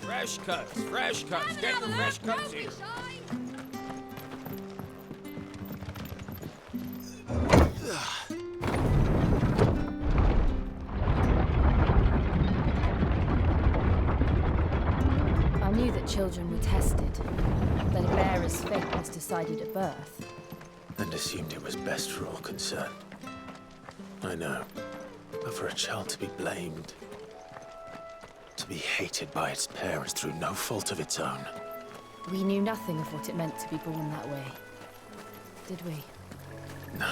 Fresh cuts, fresh cuts. Get the fresh cuts here. I knew that children were tested, that a bearer's fate was decided at birth. And assumed it was best for all concerned. I know. But for a child to be blamed, to be hated by its parents through no fault of its own. We knew nothing of what it meant to be born that way, did we? No.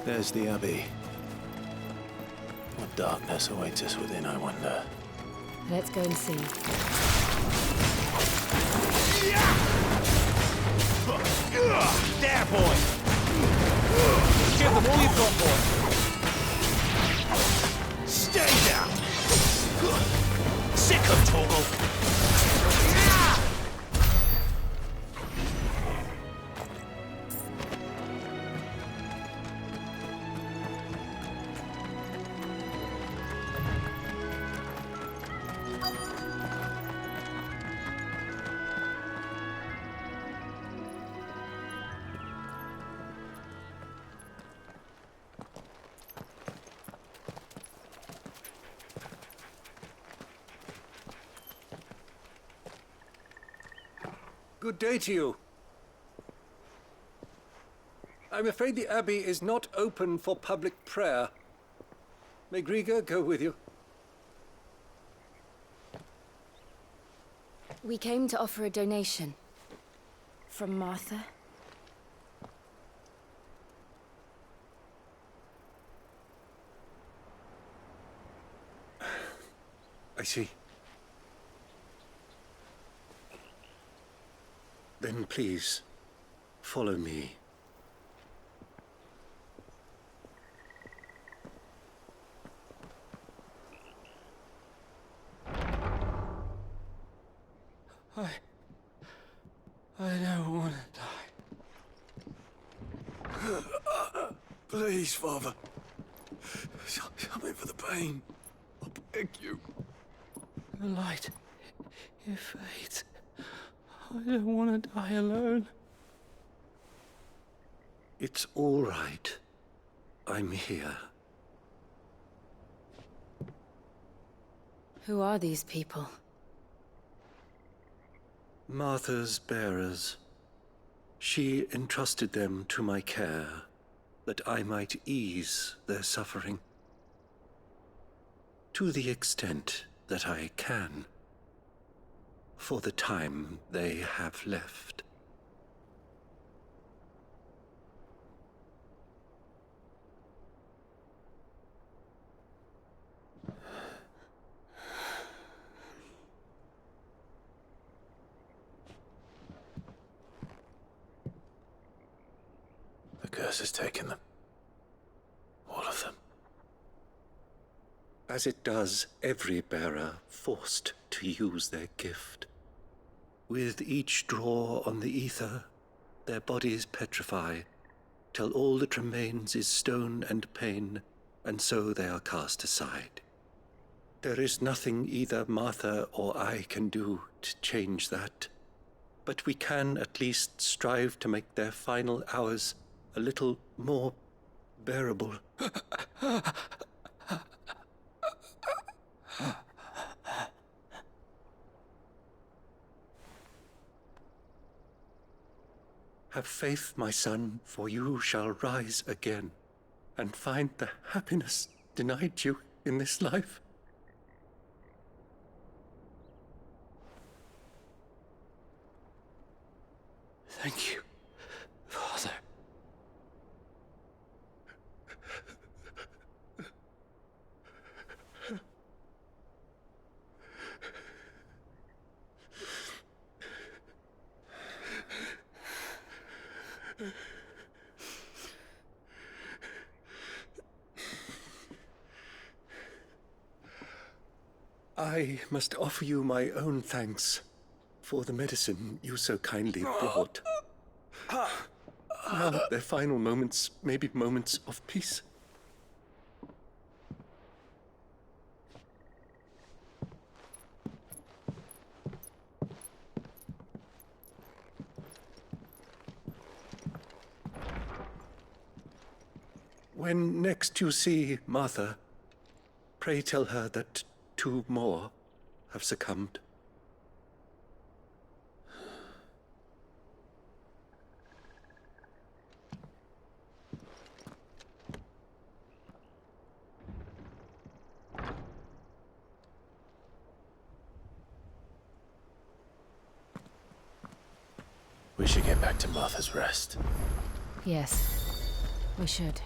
There's the Abbey. What darkness awaits us within, I wonder. Let's go and see. There, boy! Give them all you've got, boy! Stay down! Sick of Torgal! Good day to you. I'm afraid the Abbey is not open for public prayer. May Griga go with you? We came to offer a donation. From Martha. I see. Then please, follow me. I don't want to die. Please, Father. Something for the pain. I beg you. The light, it fades. I don't want to die alone. It's all right. I'm here. Who are these people? Martha's bearers. She entrusted them to my care. that I might ease their suffering. To the extent that I can, for the time they have left. The curse has taken them. All of them. As it does every bearer forced to use their gift. With each draw on the ether, their bodies petrify, till all that remains is stone and pain, and so they are cast aside. There is nothing either Martha or I can do to change that, but we can at least strive to make their final hours a little more bearable. Have faith, my son, for you shall rise again, and find the happiness denied you in this life. Thank you, Father. I must offer you my own thanks for the medicine you so kindly brought. Now their final moments may be moments of peace. When next you see Martha, pray tell her that 2 more have succumbed. We should get back to Martha's Rest. Yes, we should.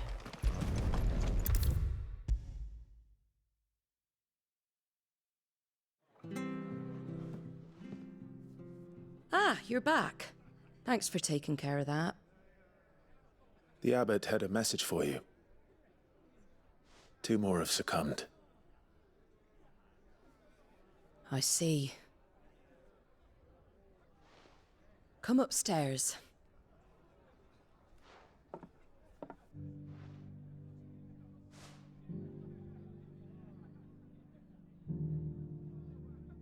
Ah, you're back. Thanks for taking care of that. The abbot had a message for you. 2 more have succumbed. I see. Come upstairs.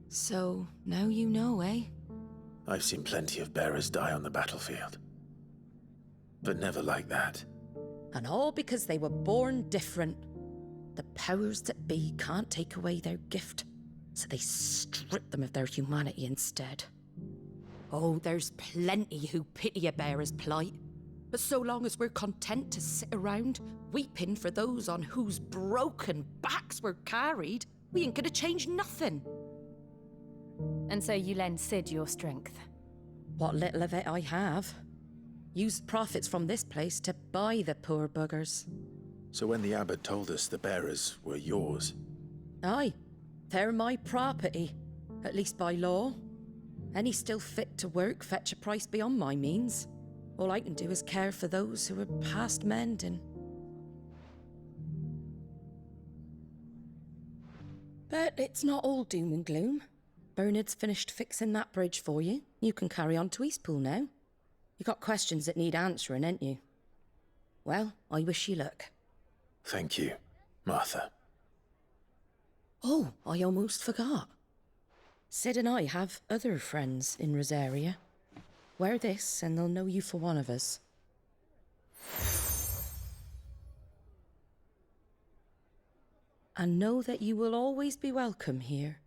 So, now you know, eh? I've seen plenty of bearers die on the battlefield. But never like that. And all because they were born different. The powers that be can't take away their gift, so they strip them of their humanity instead. Oh, there's plenty who pity a bearer's plight. But so long as we're content to sit around, weeping for those on whose broken backs we're carried, we ain't gonna change nothing. And so you lend Sid your strength? What little of it I have. Used profits from this place to buy the poor buggers. So when the abbot told us the bearers were yours... Aye, they're my property, at least by law. Any still fit to work fetch a price beyond my means. All I can do is care for those who are past mending. But it's not all doom and gloom. Bernard's finished fixing that bridge for you. You can carry on to Eastpool now. You got questions that need answering, ain't you? Well, I wish you luck. Thank you, Martha. Oh, I almost forgot. Sid and I have other friends in Rosaria. Wear this and they'll know you for one of us. And know that you will always be welcome here.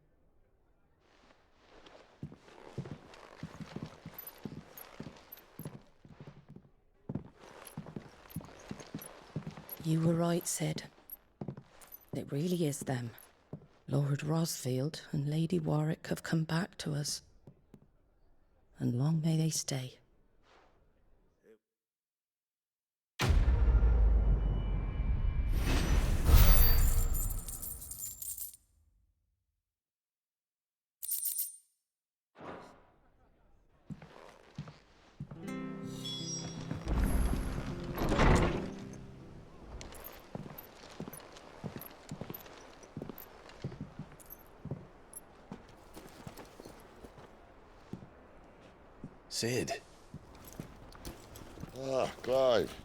You were right, Sid. It really is them. Lord Rosfield and Lady Warwick have come back to us. And long may they stay. Sid. Ah, Clive.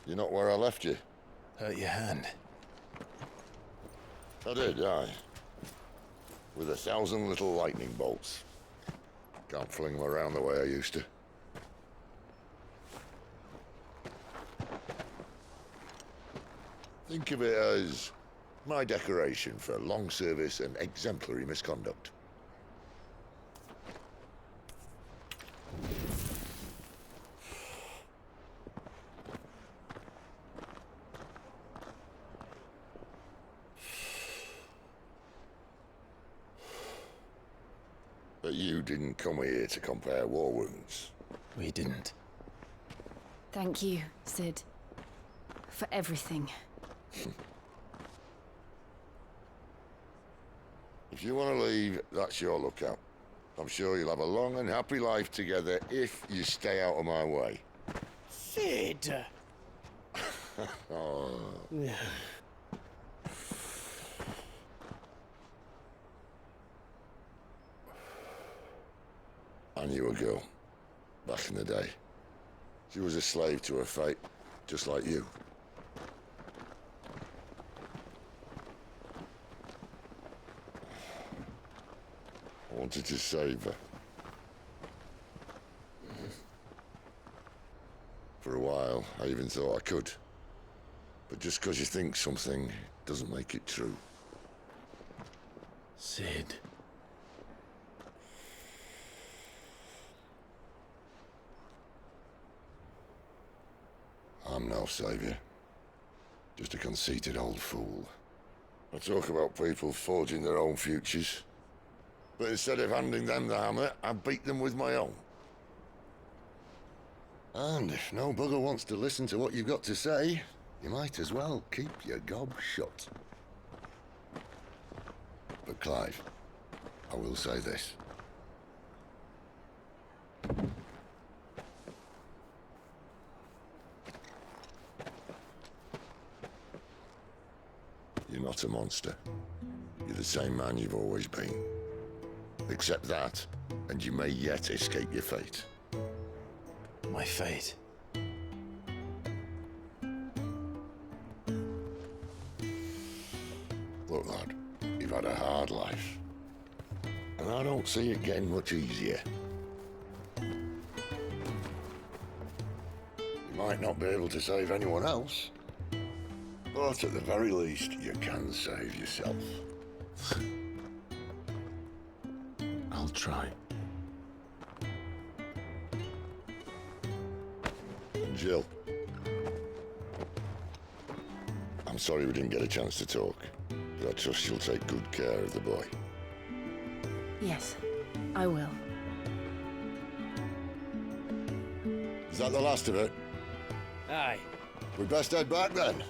You're not where I left you. Hurt your hand. I did, aye. With 1,000 little lightning bolts. Can't fling them around the way I used to. Think of it as my decoration for long service and exemplary misconduct. But you didn't come here to compare war wounds. We didn't. Thank you, Sid. For everything. If you want to leave, that's your lookout. I'm sure you'll have a long and happy life together if you stay out of my way. Sid! Oh. I knew a girl, back in the day. She was a slave to her fate, just like you. I wanted to save her. For a while, I even thought I could. But just because you think something doesn't make it true. Sid. I'm no savior. Just a conceited old fool. I talk about people forging their own futures. But instead of handing them the hammer, I beat them with my own. And if no bugger wants to listen to what you've got to say, you might as well keep your gob shut. But Clive, I will say this. You're not a monster. You're the same man you've always been. Accept that, and you may yet escape your fate. My fate? Look, lad, you've had a hard life. And I don't see it getting much easier. You might not be able to save anyone else, but at the very least, you can save yourself. I'll try. And Jill, I'm sorry we didn't get a chance to talk, but I trust you'll take good care of the boy. Yes, I will. Is that the last of it? Aye. We'd best head back then.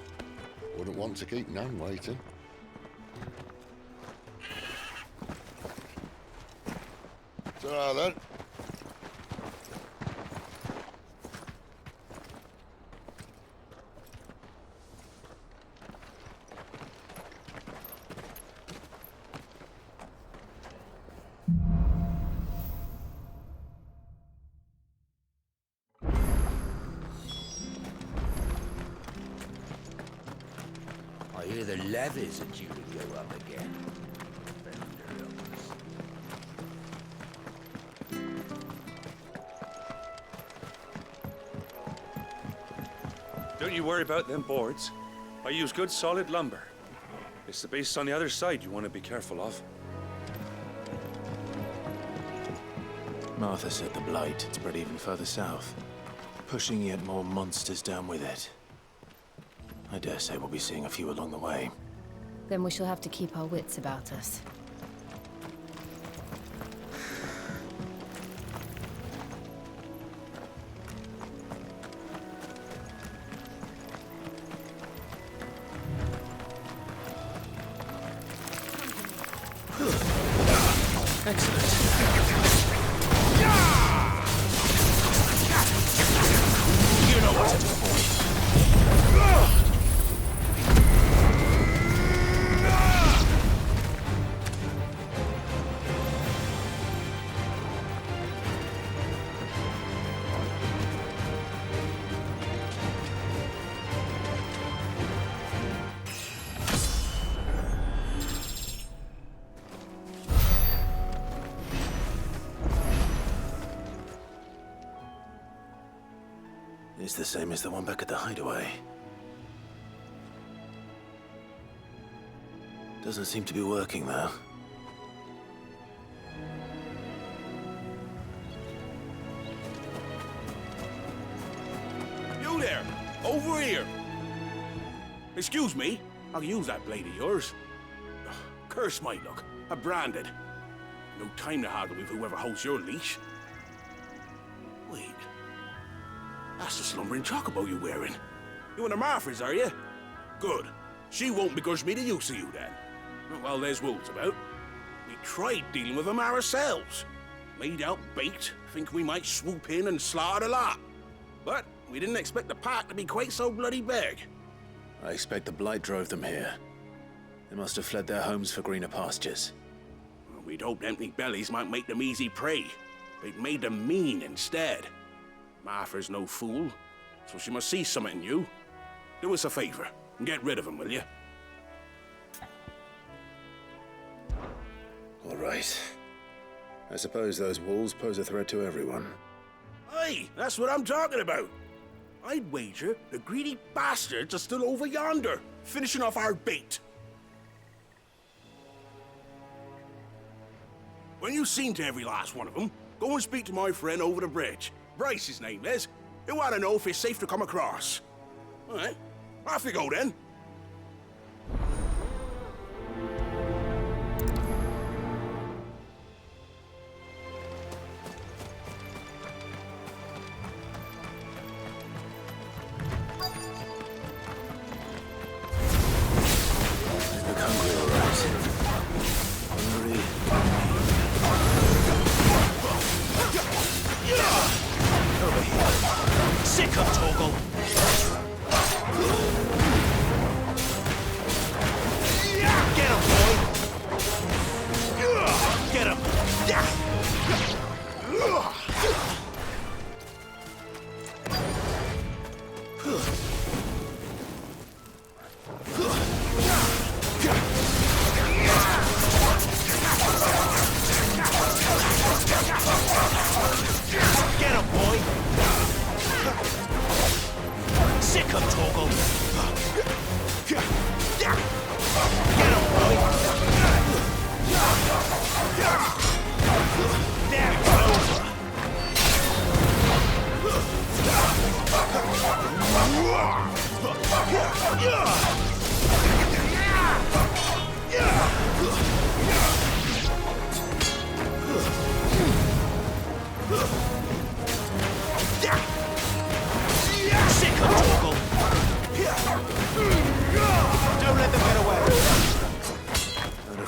Wouldn't want to keep Nan waiting. Ta-ra then. I hear the levies are due to go up again. Don't you worry about them boards. I use good solid lumber. It's the base on the other side you want to be careful of. Martha said the blight had spread even further south, pushing yet more monsters down with it. I dare say we'll be seeing a few along the way. Then we shall have to keep our wits about us. It's the same as the one back at the hideaway. Doesn't seem to be working, though. You there! Over here! Excuse me, I'll use that blade of yours. Ugh, curse my luck. I'm branded. No time to haggle with whoever holds your leash. Wait. That's the slumbering chocobo you're wearing. You and the Marthas, are you? Good. She won't begrudge me the use of you, then. Well, there's wolves about. We tried dealing with them ourselves. Laid out bait, think we might swoop in and slaughter the lot. But we didn't expect the pack to be quite so bloody big. I expect the blight drove them here. They must have fled their homes for greener pastures. Well, we'd hoped empty bellies might make them easy prey. They'd made them mean instead. Martha's no fool, so she must see something in you. Do us a favor and get rid of them, will you? All right. I suppose those wolves pose a threat to everyone. Aye, that's what I'm talking about. I'd wager the greedy bastards are still over yonder, finishing off our bait. When you've seen to every last one of them, go and speak to my friend over the bridge. Bryce, his name is. He'll want to know if it's safe to come across. All right, off you go then.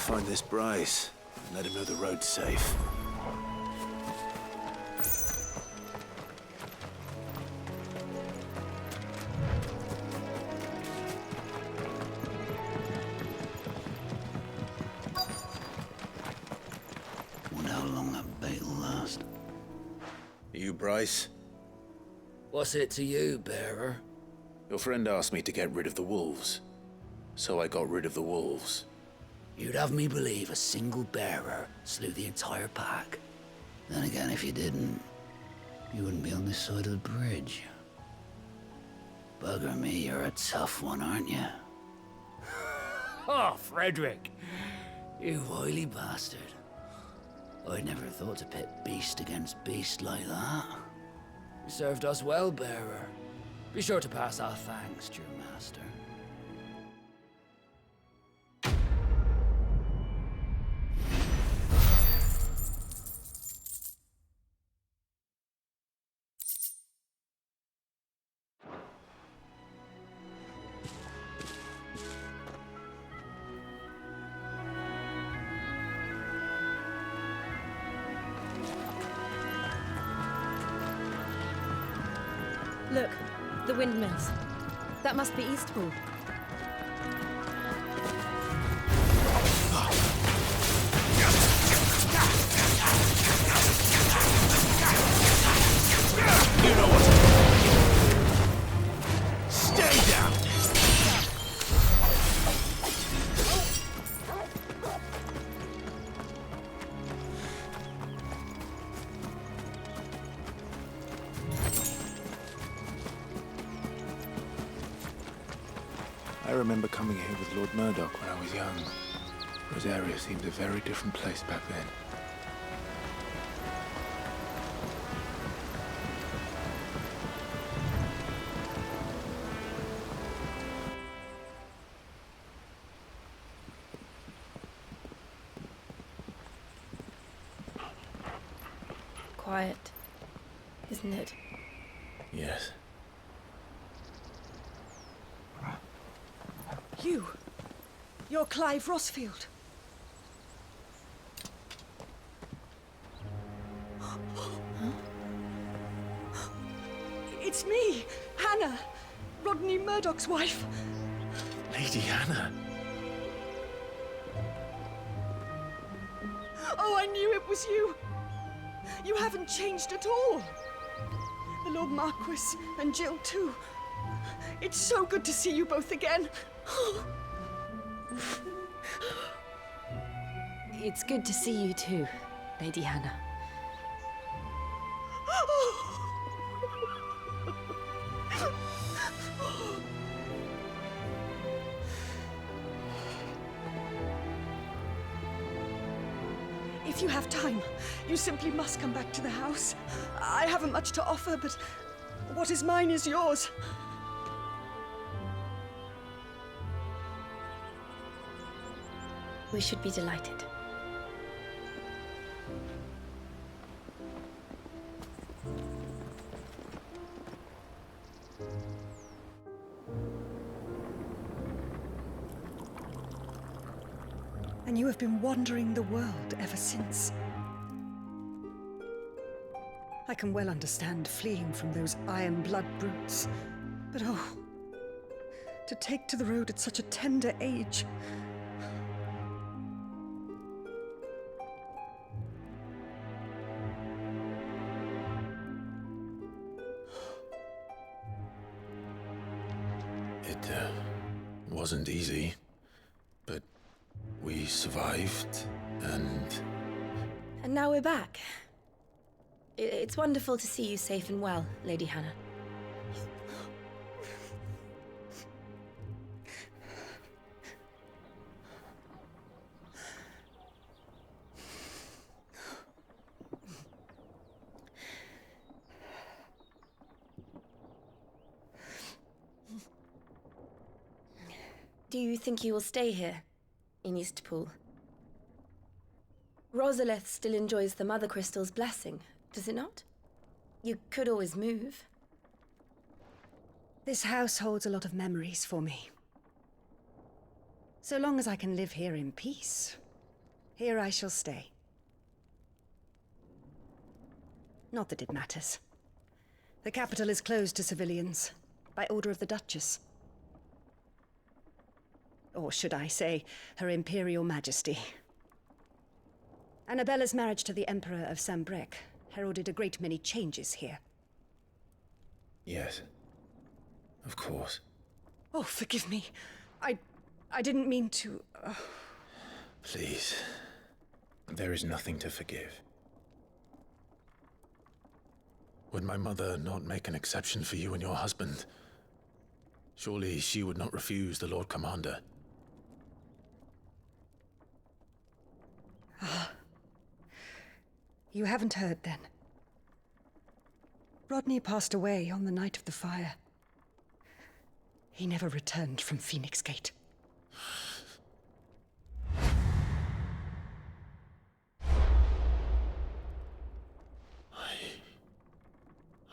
Find this Bryce and let him know the road's safe. Wonder how long that bait'll last. You, Bryce? What's it to you, bearer? Your friend asked me to get rid of the wolves, so I got rid of the wolves. You'd have me believe a single bearer slew the entire pack. Then again, if you didn't, you wouldn't be on this side of the bridge. Bugger me, you're a tough one, aren't you? Oh, Frederick! You wily bastard. I'd never thought to pit beast against beast like that. You served us well, bearer. Be sure to pass our thanks to your master. Look, the windmills. That must be Eastpool. You know what to do. Stay down! I remember coming here with Lord Murdoch when I was young. Rosaria seemed a very different place back then. Quiet, isn't it? Yes. You're Clive Rossfield. It's me, Hannah, Rodney Murdoch's wife. Lady Hannah. Oh, I knew it was you. You haven't changed at all. The Lord Marquis and Jill too. It's so good to see you both again. It's good to see you too, Lady Hannah. If you have time, you simply must come back to the house. I haven't much to offer, but what is mine is yours. We should be delighted. And you have been wandering the world ever since. I can well understand fleeing from those iron blood brutes, but oh, to take to the road at such a tender age. It wasn't easy, but we survived, and now we're back. It's wonderful to see you safe and well, Lady Hannah. Do you think you will stay here, in Eastpool? Rosalith still enjoys the Mother Crystal's blessing, does it not? You could always move. This house holds a lot of memories for me. So long as I can live here in peace, here I shall stay. Not that it matters. The capital is closed to civilians, by order of the Duchess. Or should I say, Her Imperial Majesty. Annabella's marriage to the Emperor of Sambrec heralded a great many changes here. yes, of course. Oh, forgive me. I didn't mean to... Please, there is nothing to forgive. Would my mother not make an exception for you and your husband? Surely she would not refuse the Lord Commander. You haven't heard, then. Rodney passed away on the night of the fire. He never returned from Phoenix Gate.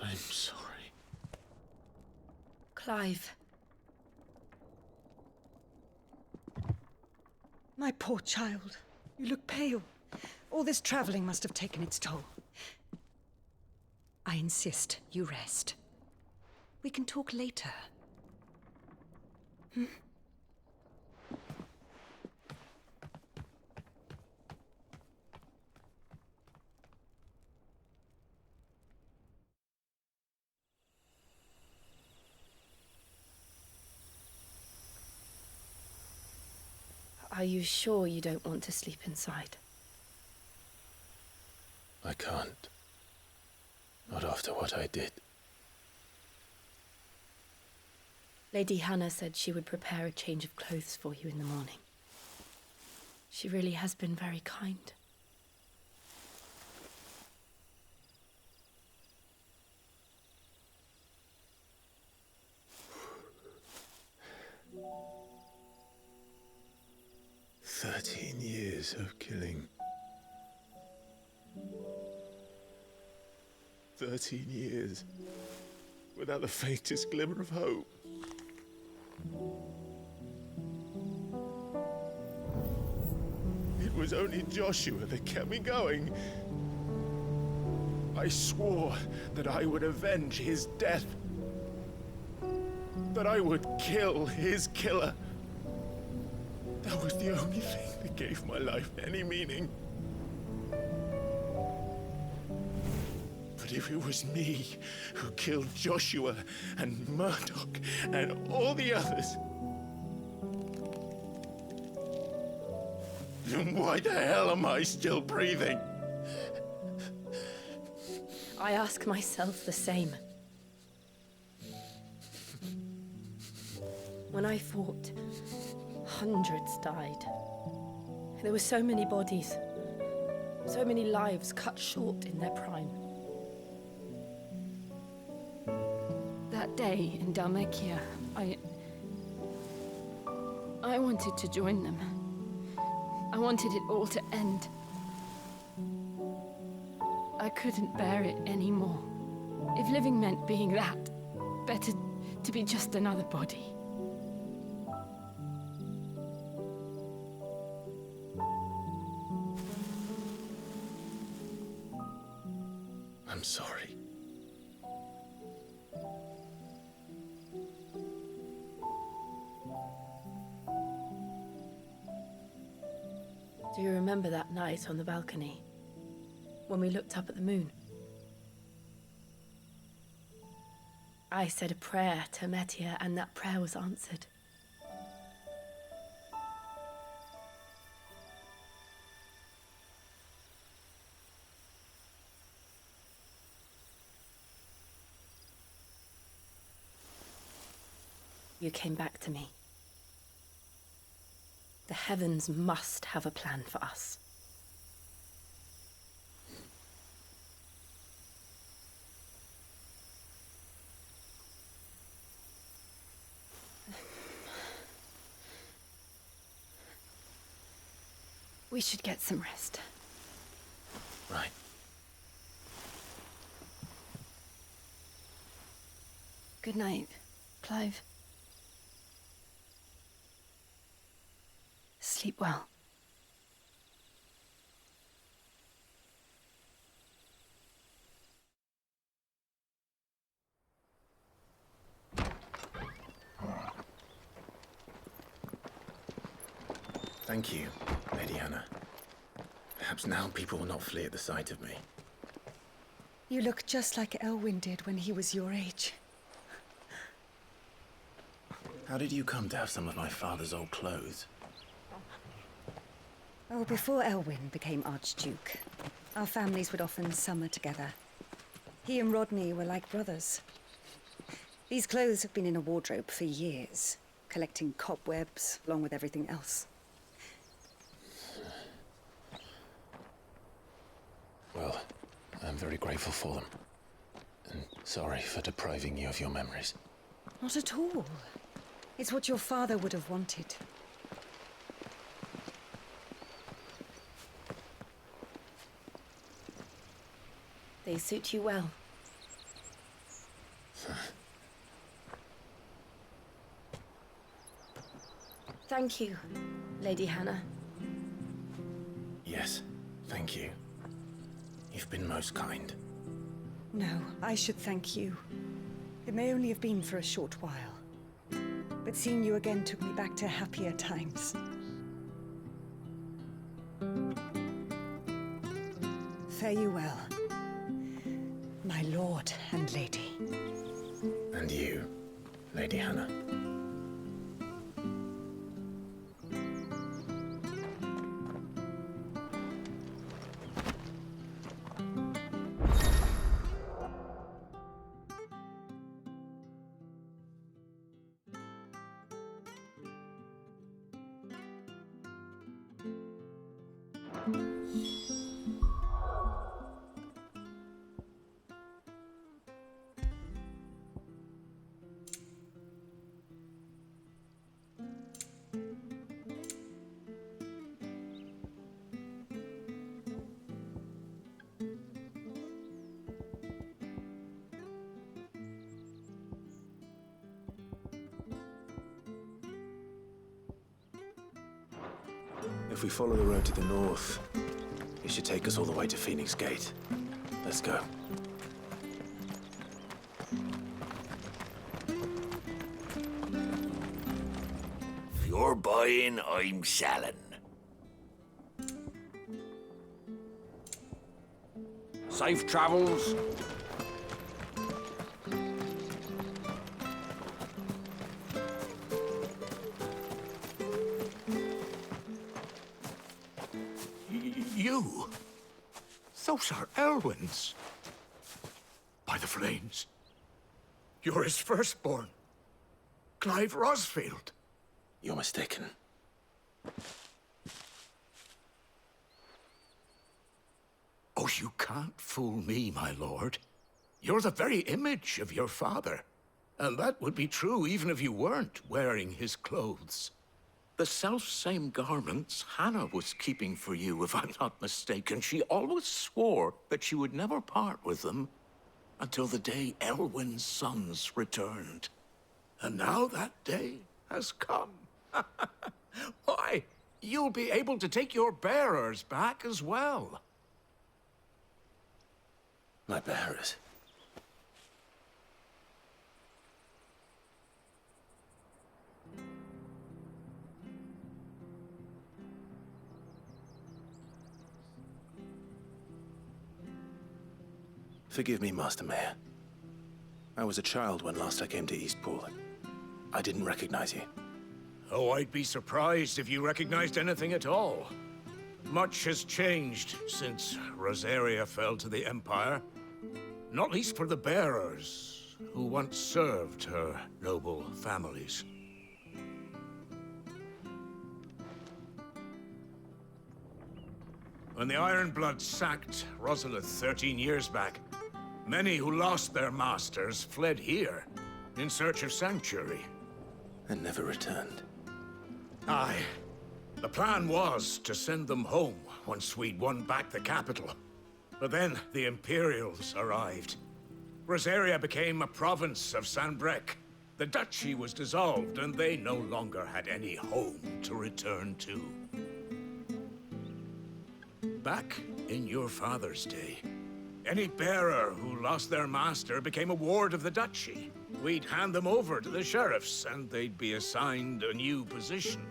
I'm sorry. Clive. My poor child. You look pale. All this traveling must have taken its toll. I insist you rest. We can talk later. Hmm? Are you sure you don't want to sleep inside? I can't. Not after what I did. Lady Hannah said she would prepare a change of clothes for you in the morning. She really has been very kind. Years of killing. 13 years without the faintest glimmer of hope. It was only Joshua that kept me going. I swore that I would avenge his death. That I would kill his killer. That was the only thing that gave my life any meaning. But if it was me who killed Joshua and Murdoch and all the others, then why the hell am I still breathing? I ask myself the same. When I fought, hundreds died. There were so many bodies, so many lives cut short in their prime. That day in Dalmekia, I wanted to join them. I wanted it all to end. I couldn't bear it anymore. If living meant being that, better to be just another body. I'm sorry. Do you remember that night on the balcony, when we looked up at the moon? I said a prayer to Metia, and that prayer was answered. You came back to me. The heavens must have a plan for us. We should get some rest. Right. Good night, Clive. Sleep well. Thank you, Lady Hannah. Perhaps now people will not flee at the sight of me. You look just like Elwyn did when he was your age. How did you come to have some of my father's old clothes? Oh, before Elwyn became Archduke, our families would often summer together. He and Rodney were like brothers. These clothes have been in a wardrobe for years, collecting cobwebs along with everything else. Well, I'm very grateful for them. And sorry for depriving you of your memories. Not at all. It's what your father would have wanted. They suit you well. Thank you, Lady Hannah. Yes, thank you. You've been most kind. No, I should thank you. It may only have been for a short while, but seeing you again took me back to happier times. Fare you well, my lord and lady. And you, Lady Hannah. If we follow the road to the north, it should take us all the way to Phoenix Gate. Let's go. If you're buying, I'm selling. Safe travels. You? Those are Elwyn's. By the flames. You're his firstborn. Clive Rosfield. You're mistaken. Oh, you can't fool me, my lord. You're the very image of your father. And that would be true even if you weren't wearing his clothes. The self-same garments Hannah was keeping for you, if I'm not mistaken. She always swore that she would never part with them until the day Elwyn's sons returned. And now that day has come. Why, you'll be able to take your bearers back as well. My bearers? Forgive me, Master Mayor. I was a child when last I came to Eastpool. I didn't recognize you. Oh, I'd be surprised if you recognized anything at all. Much has changed since Rosaria fell to the Empire. Not least for the bearers, who once served her noble families. When the Ironbloods sacked Rosalith 13 years back, many who lost their masters fled here in search of sanctuary. And never returned. Aye. The plan was to send them home once we'd won back the capital. But then the Imperials arrived. Rosaria became a province of Sanbreque. The duchy was dissolved, and they no longer had any home to return to. Back in your father's day, any bearer who lost their master became a ward of the duchy. We'd hand them over to the sheriffs, and they'd be assigned a new position.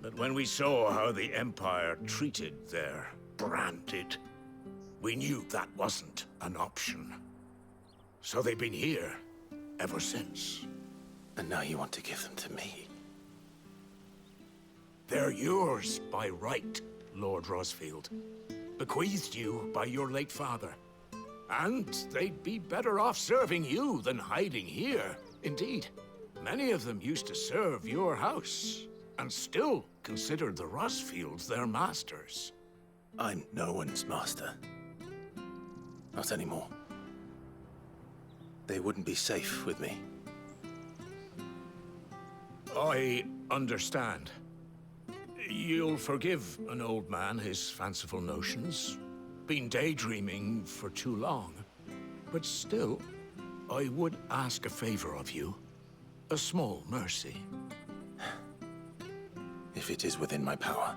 But when we saw how the Empire treated their branded, we knew that wasn't an option. So they've been here ever since. And now you want to give them to me? They're yours by right, Lord Rosfield. Bequeathed you by your late father. And they'd be better off serving you than hiding here. Indeed, many of them used to serve your house, and still considered the Rosfields their masters. I'm no one's master. Not anymore. They wouldn't be safe with me. I understand. You'll forgive an old man his fanciful notions. Been daydreaming for too long. But still, I would ask a favor of you. A small mercy. If it is within my power.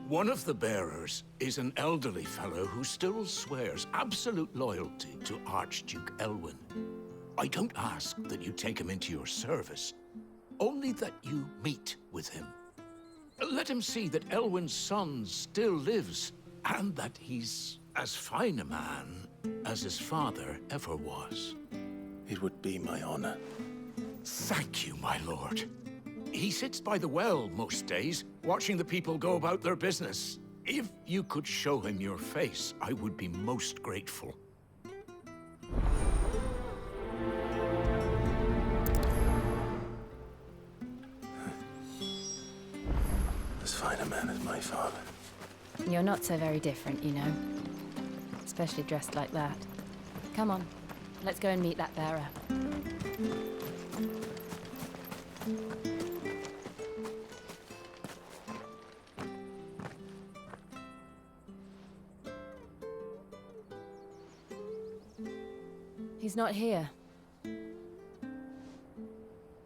One of the bearers is an elderly fellow who still swears absolute loyalty to Archduke Elwyn. I don't ask that you take him into your service, only that you meet with him. Let him see that Elwyn's son still lives, and that he's as fine a man as his father ever was. It would be my honor. Thank you, my lord. He sits by the well most days, watching the people go about their business. If you could show him your face, I would be most grateful. As fine a man as my father. You're not so very different, you know. Especially dressed like that. Come on, let's go and meet that bearer. He's not here.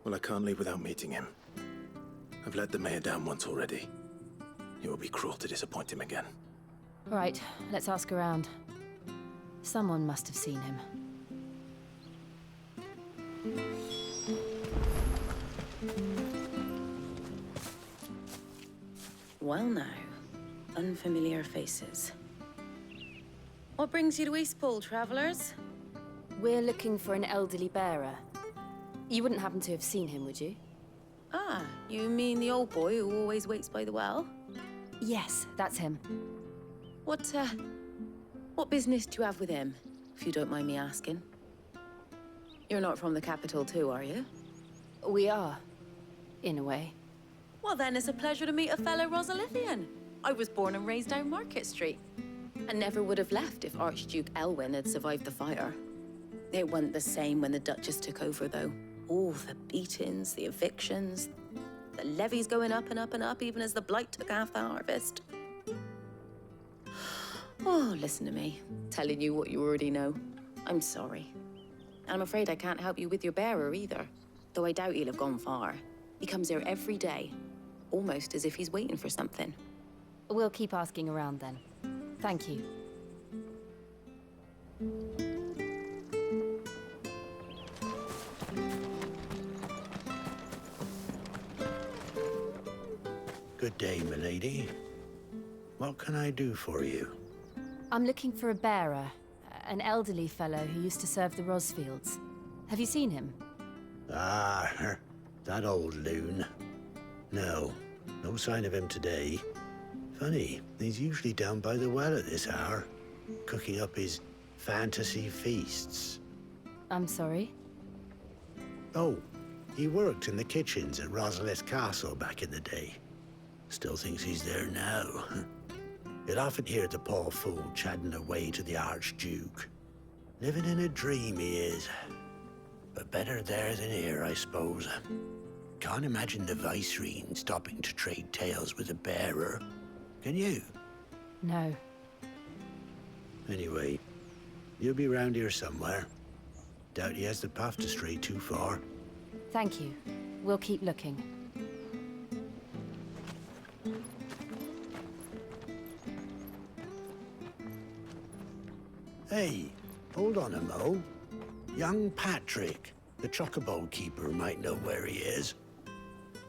Well, I can't leave without meeting him. I've let the mayor down once already. It would be cruel to disappoint him again. Right, let's ask around. Someone must have seen him. Well now, unfamiliar faces. What brings you to Eastpool, travellers? We're looking for an elderly bearer. You wouldn't happen to have seen him, would you? Ah, you mean the old boy who always waits by the well? Yes, that's him. What business do you have with him, if you don't mind me asking? You're not from the capital too, are you? We are, in a way. Well then, it's a pleasure to meet a fellow Rosalithian. I was born and raised down Market Street. And never would have left if Archduke Elwyn had survived the fire. It wasn't the same when the Duchess took over, though. All the beatings, the evictions, the levies going up and up and up, even as the blight took half the harvest. Oh, listen to me, telling you what you already know. I'm sorry. And I'm afraid I can't help you with your bearer either, though I doubt he'll have gone far. He comes here every day, almost as if he's waiting for something. We'll keep asking around then. Thank you. Good day, milady. What can I do for you? I'm looking for a bearer, an elderly fellow who used to serve the Rosfields. Have you seen him? Ah, that old loon. No sign of him today. Funny, he's usually down by the well at this hour, cooking up his fantasy feasts. I'm sorry? Oh, he worked in the kitchens at Rosalith Castle back in the day. Still thinks he's there now. You'd often hear the poor fool chatting away to the Archduke. Living in a dream he is. But better there than here, I suppose. Can't imagine the Viceroy stopping to trade tales with a bearer. Can you? No. Anyway, you'll be round here somewhere. Doubt he has the path to stray too far. Thank you. We'll keep looking. Hey, hold on a mo. Young Patrick, the chocobo keeper, might know where he is.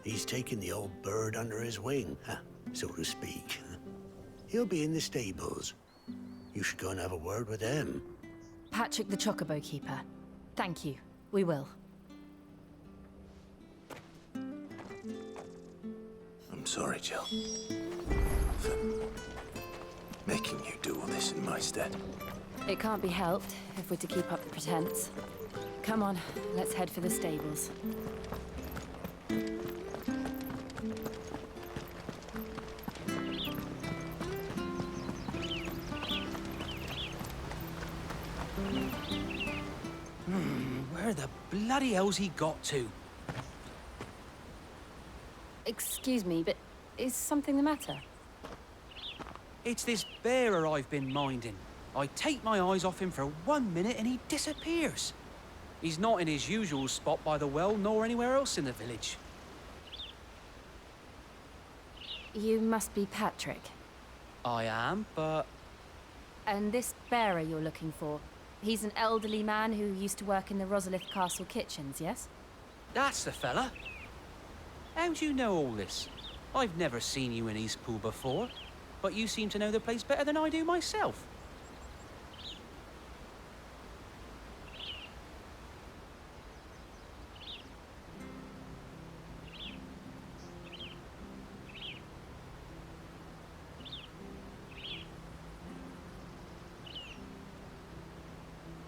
He's taken the old bird under his wing, so to speak. He'll be in the stables. You should go and have a word with him. Patrick the Chocobo Keeper. Thank you. We will. I'm sorry, Jill. For making you do all this in my stead. It can't be helped if we're to keep up the pretense. Come on, let's head for the stables. Where the bloody hell's he got to? Excuse me, but is something the matter? It's this bearer I've been minding. I take my eyes off him for 1 minute and he disappears. He's not in his usual spot by the well, nor anywhere else in the village. You must be Patrick. I am, but... And this bearer you're looking for, He's an elderly man who used to work in the Rosalith Castle kitchens, yes? That's the fella. How do you know all this? I've never seen you in Eastpool before, but you seem to know the place better than I do myself.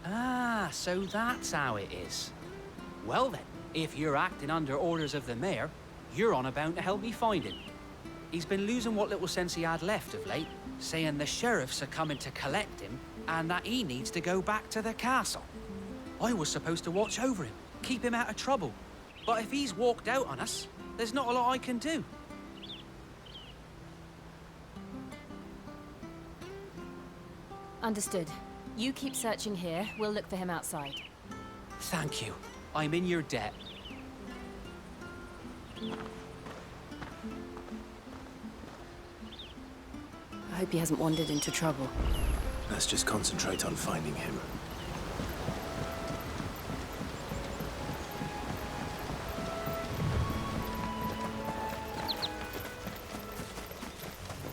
Ah, so that's how it is. Well then, if you're acting under orders of the mayor, you're on about to help me find him. He's been losing what little sense he had left of late, saying the sheriffs are coming to collect him and that he needs to go back to the castle. I was supposed to watch over him, keep him out of trouble. But if he's walked out on us, there's not a lot I can do. Understood. You keep searching here, we'll look for him outside. Thank you. I'm in your debt. I hope he hasn't wandered into trouble. Let's just concentrate on finding him.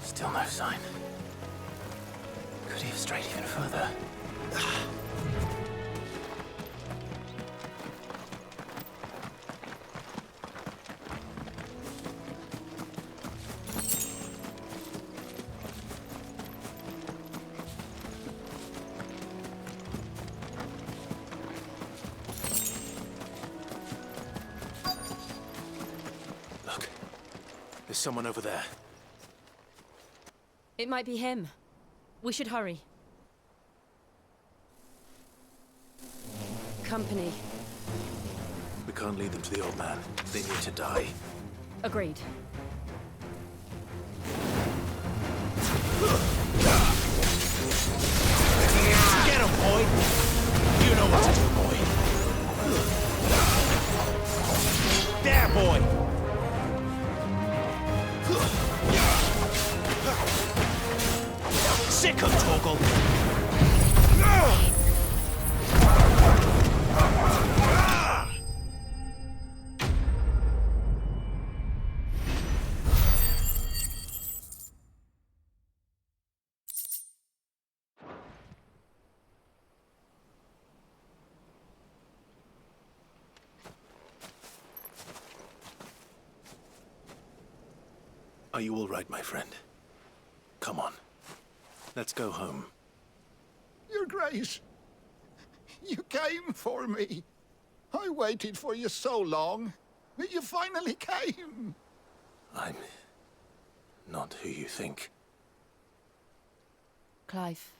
Still no sign. Could he have strayed even further? Look, there's someone over there. It might be him. We should hurry. Company. We can't lead them to the old man. They need to die. Agreed. Get him, boy! You know what to do, boy. There, boy! Sick him, Torgal! Are you all right, my friend? Come on. Let's go home. Your Grace, you came for me. I waited for you so long, but you finally came. I'm not who you think. Clive.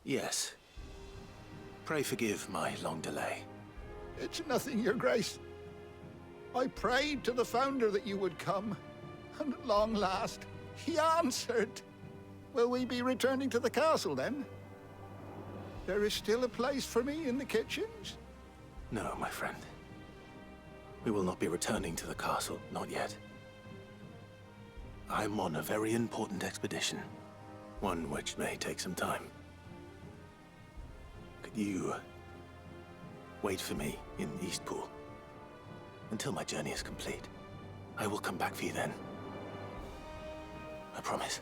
Yes. Pray forgive my long delay. It's nothing, Your Grace. I prayed to the Founder that you would come, and at long last, he answered. Will we be returning to the castle, then? There is still a place for me in the kitchens? No, my friend. We will not be returning to the castle, not yet. I'm on a very important expedition, one which may take some time. Could you wait for me in Eastpool until my journey is complete? I will come back for you then. I promise.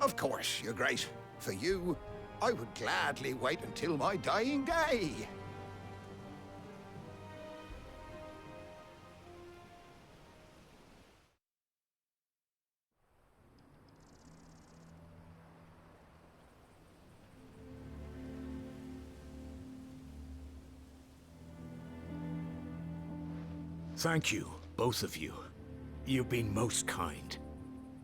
Of course, Your Grace. For you, I would gladly wait until my dying day. Thank you, both of you. You've been most kind.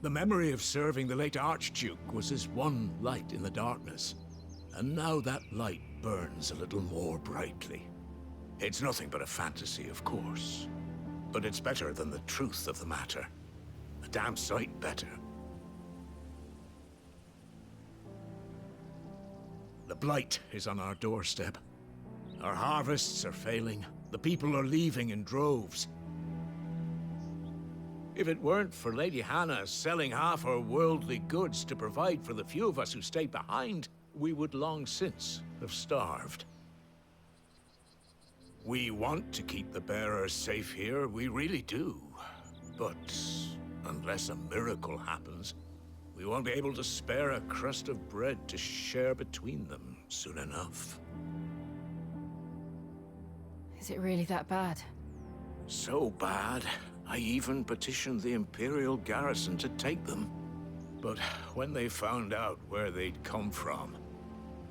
The memory of serving the late Archduke was as one light in the darkness, and now that light burns a little more brightly. It's nothing but a fantasy, of course, but it's better than the truth of the matter. A damn sight better. The blight is on our doorstep. Our harvests are failing. The people are leaving in droves. If it weren't for Lady Hannah selling half her worldly goods to provide for the few of us who stayed behind, we would long since have starved. We want to keep the bearers safe here, we really do. But unless a miracle happens, we won't be able to spare a crust of bread to share between them soon enough. Is it really that bad? So bad, I even petitioned the Imperial garrison to take them. But when they found out where they'd come from,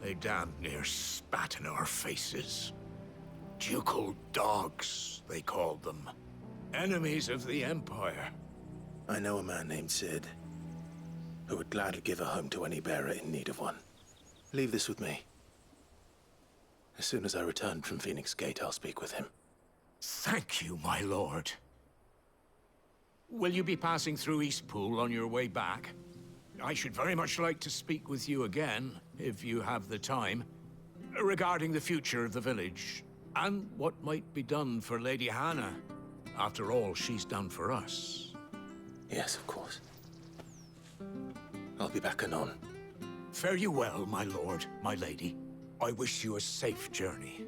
they damn near spat in our faces. Ducal dogs, they called them. Enemies of the Empire. I know a man named Sid, who would gladly give a home to any bearer in need of one. Leave this with me. As soon as I return from Phoenix Gate, I'll speak with him. Thank you, my lord. Will you be passing through Eastpool on your way back? I should very much like to speak with you again, if you have the time, regarding the future of the village, and what might be done for Lady Hannah, after all she's done for us. Yes, of course. I'll be back anon. Fare you well, my lord, my lady. I wish you a safe journey.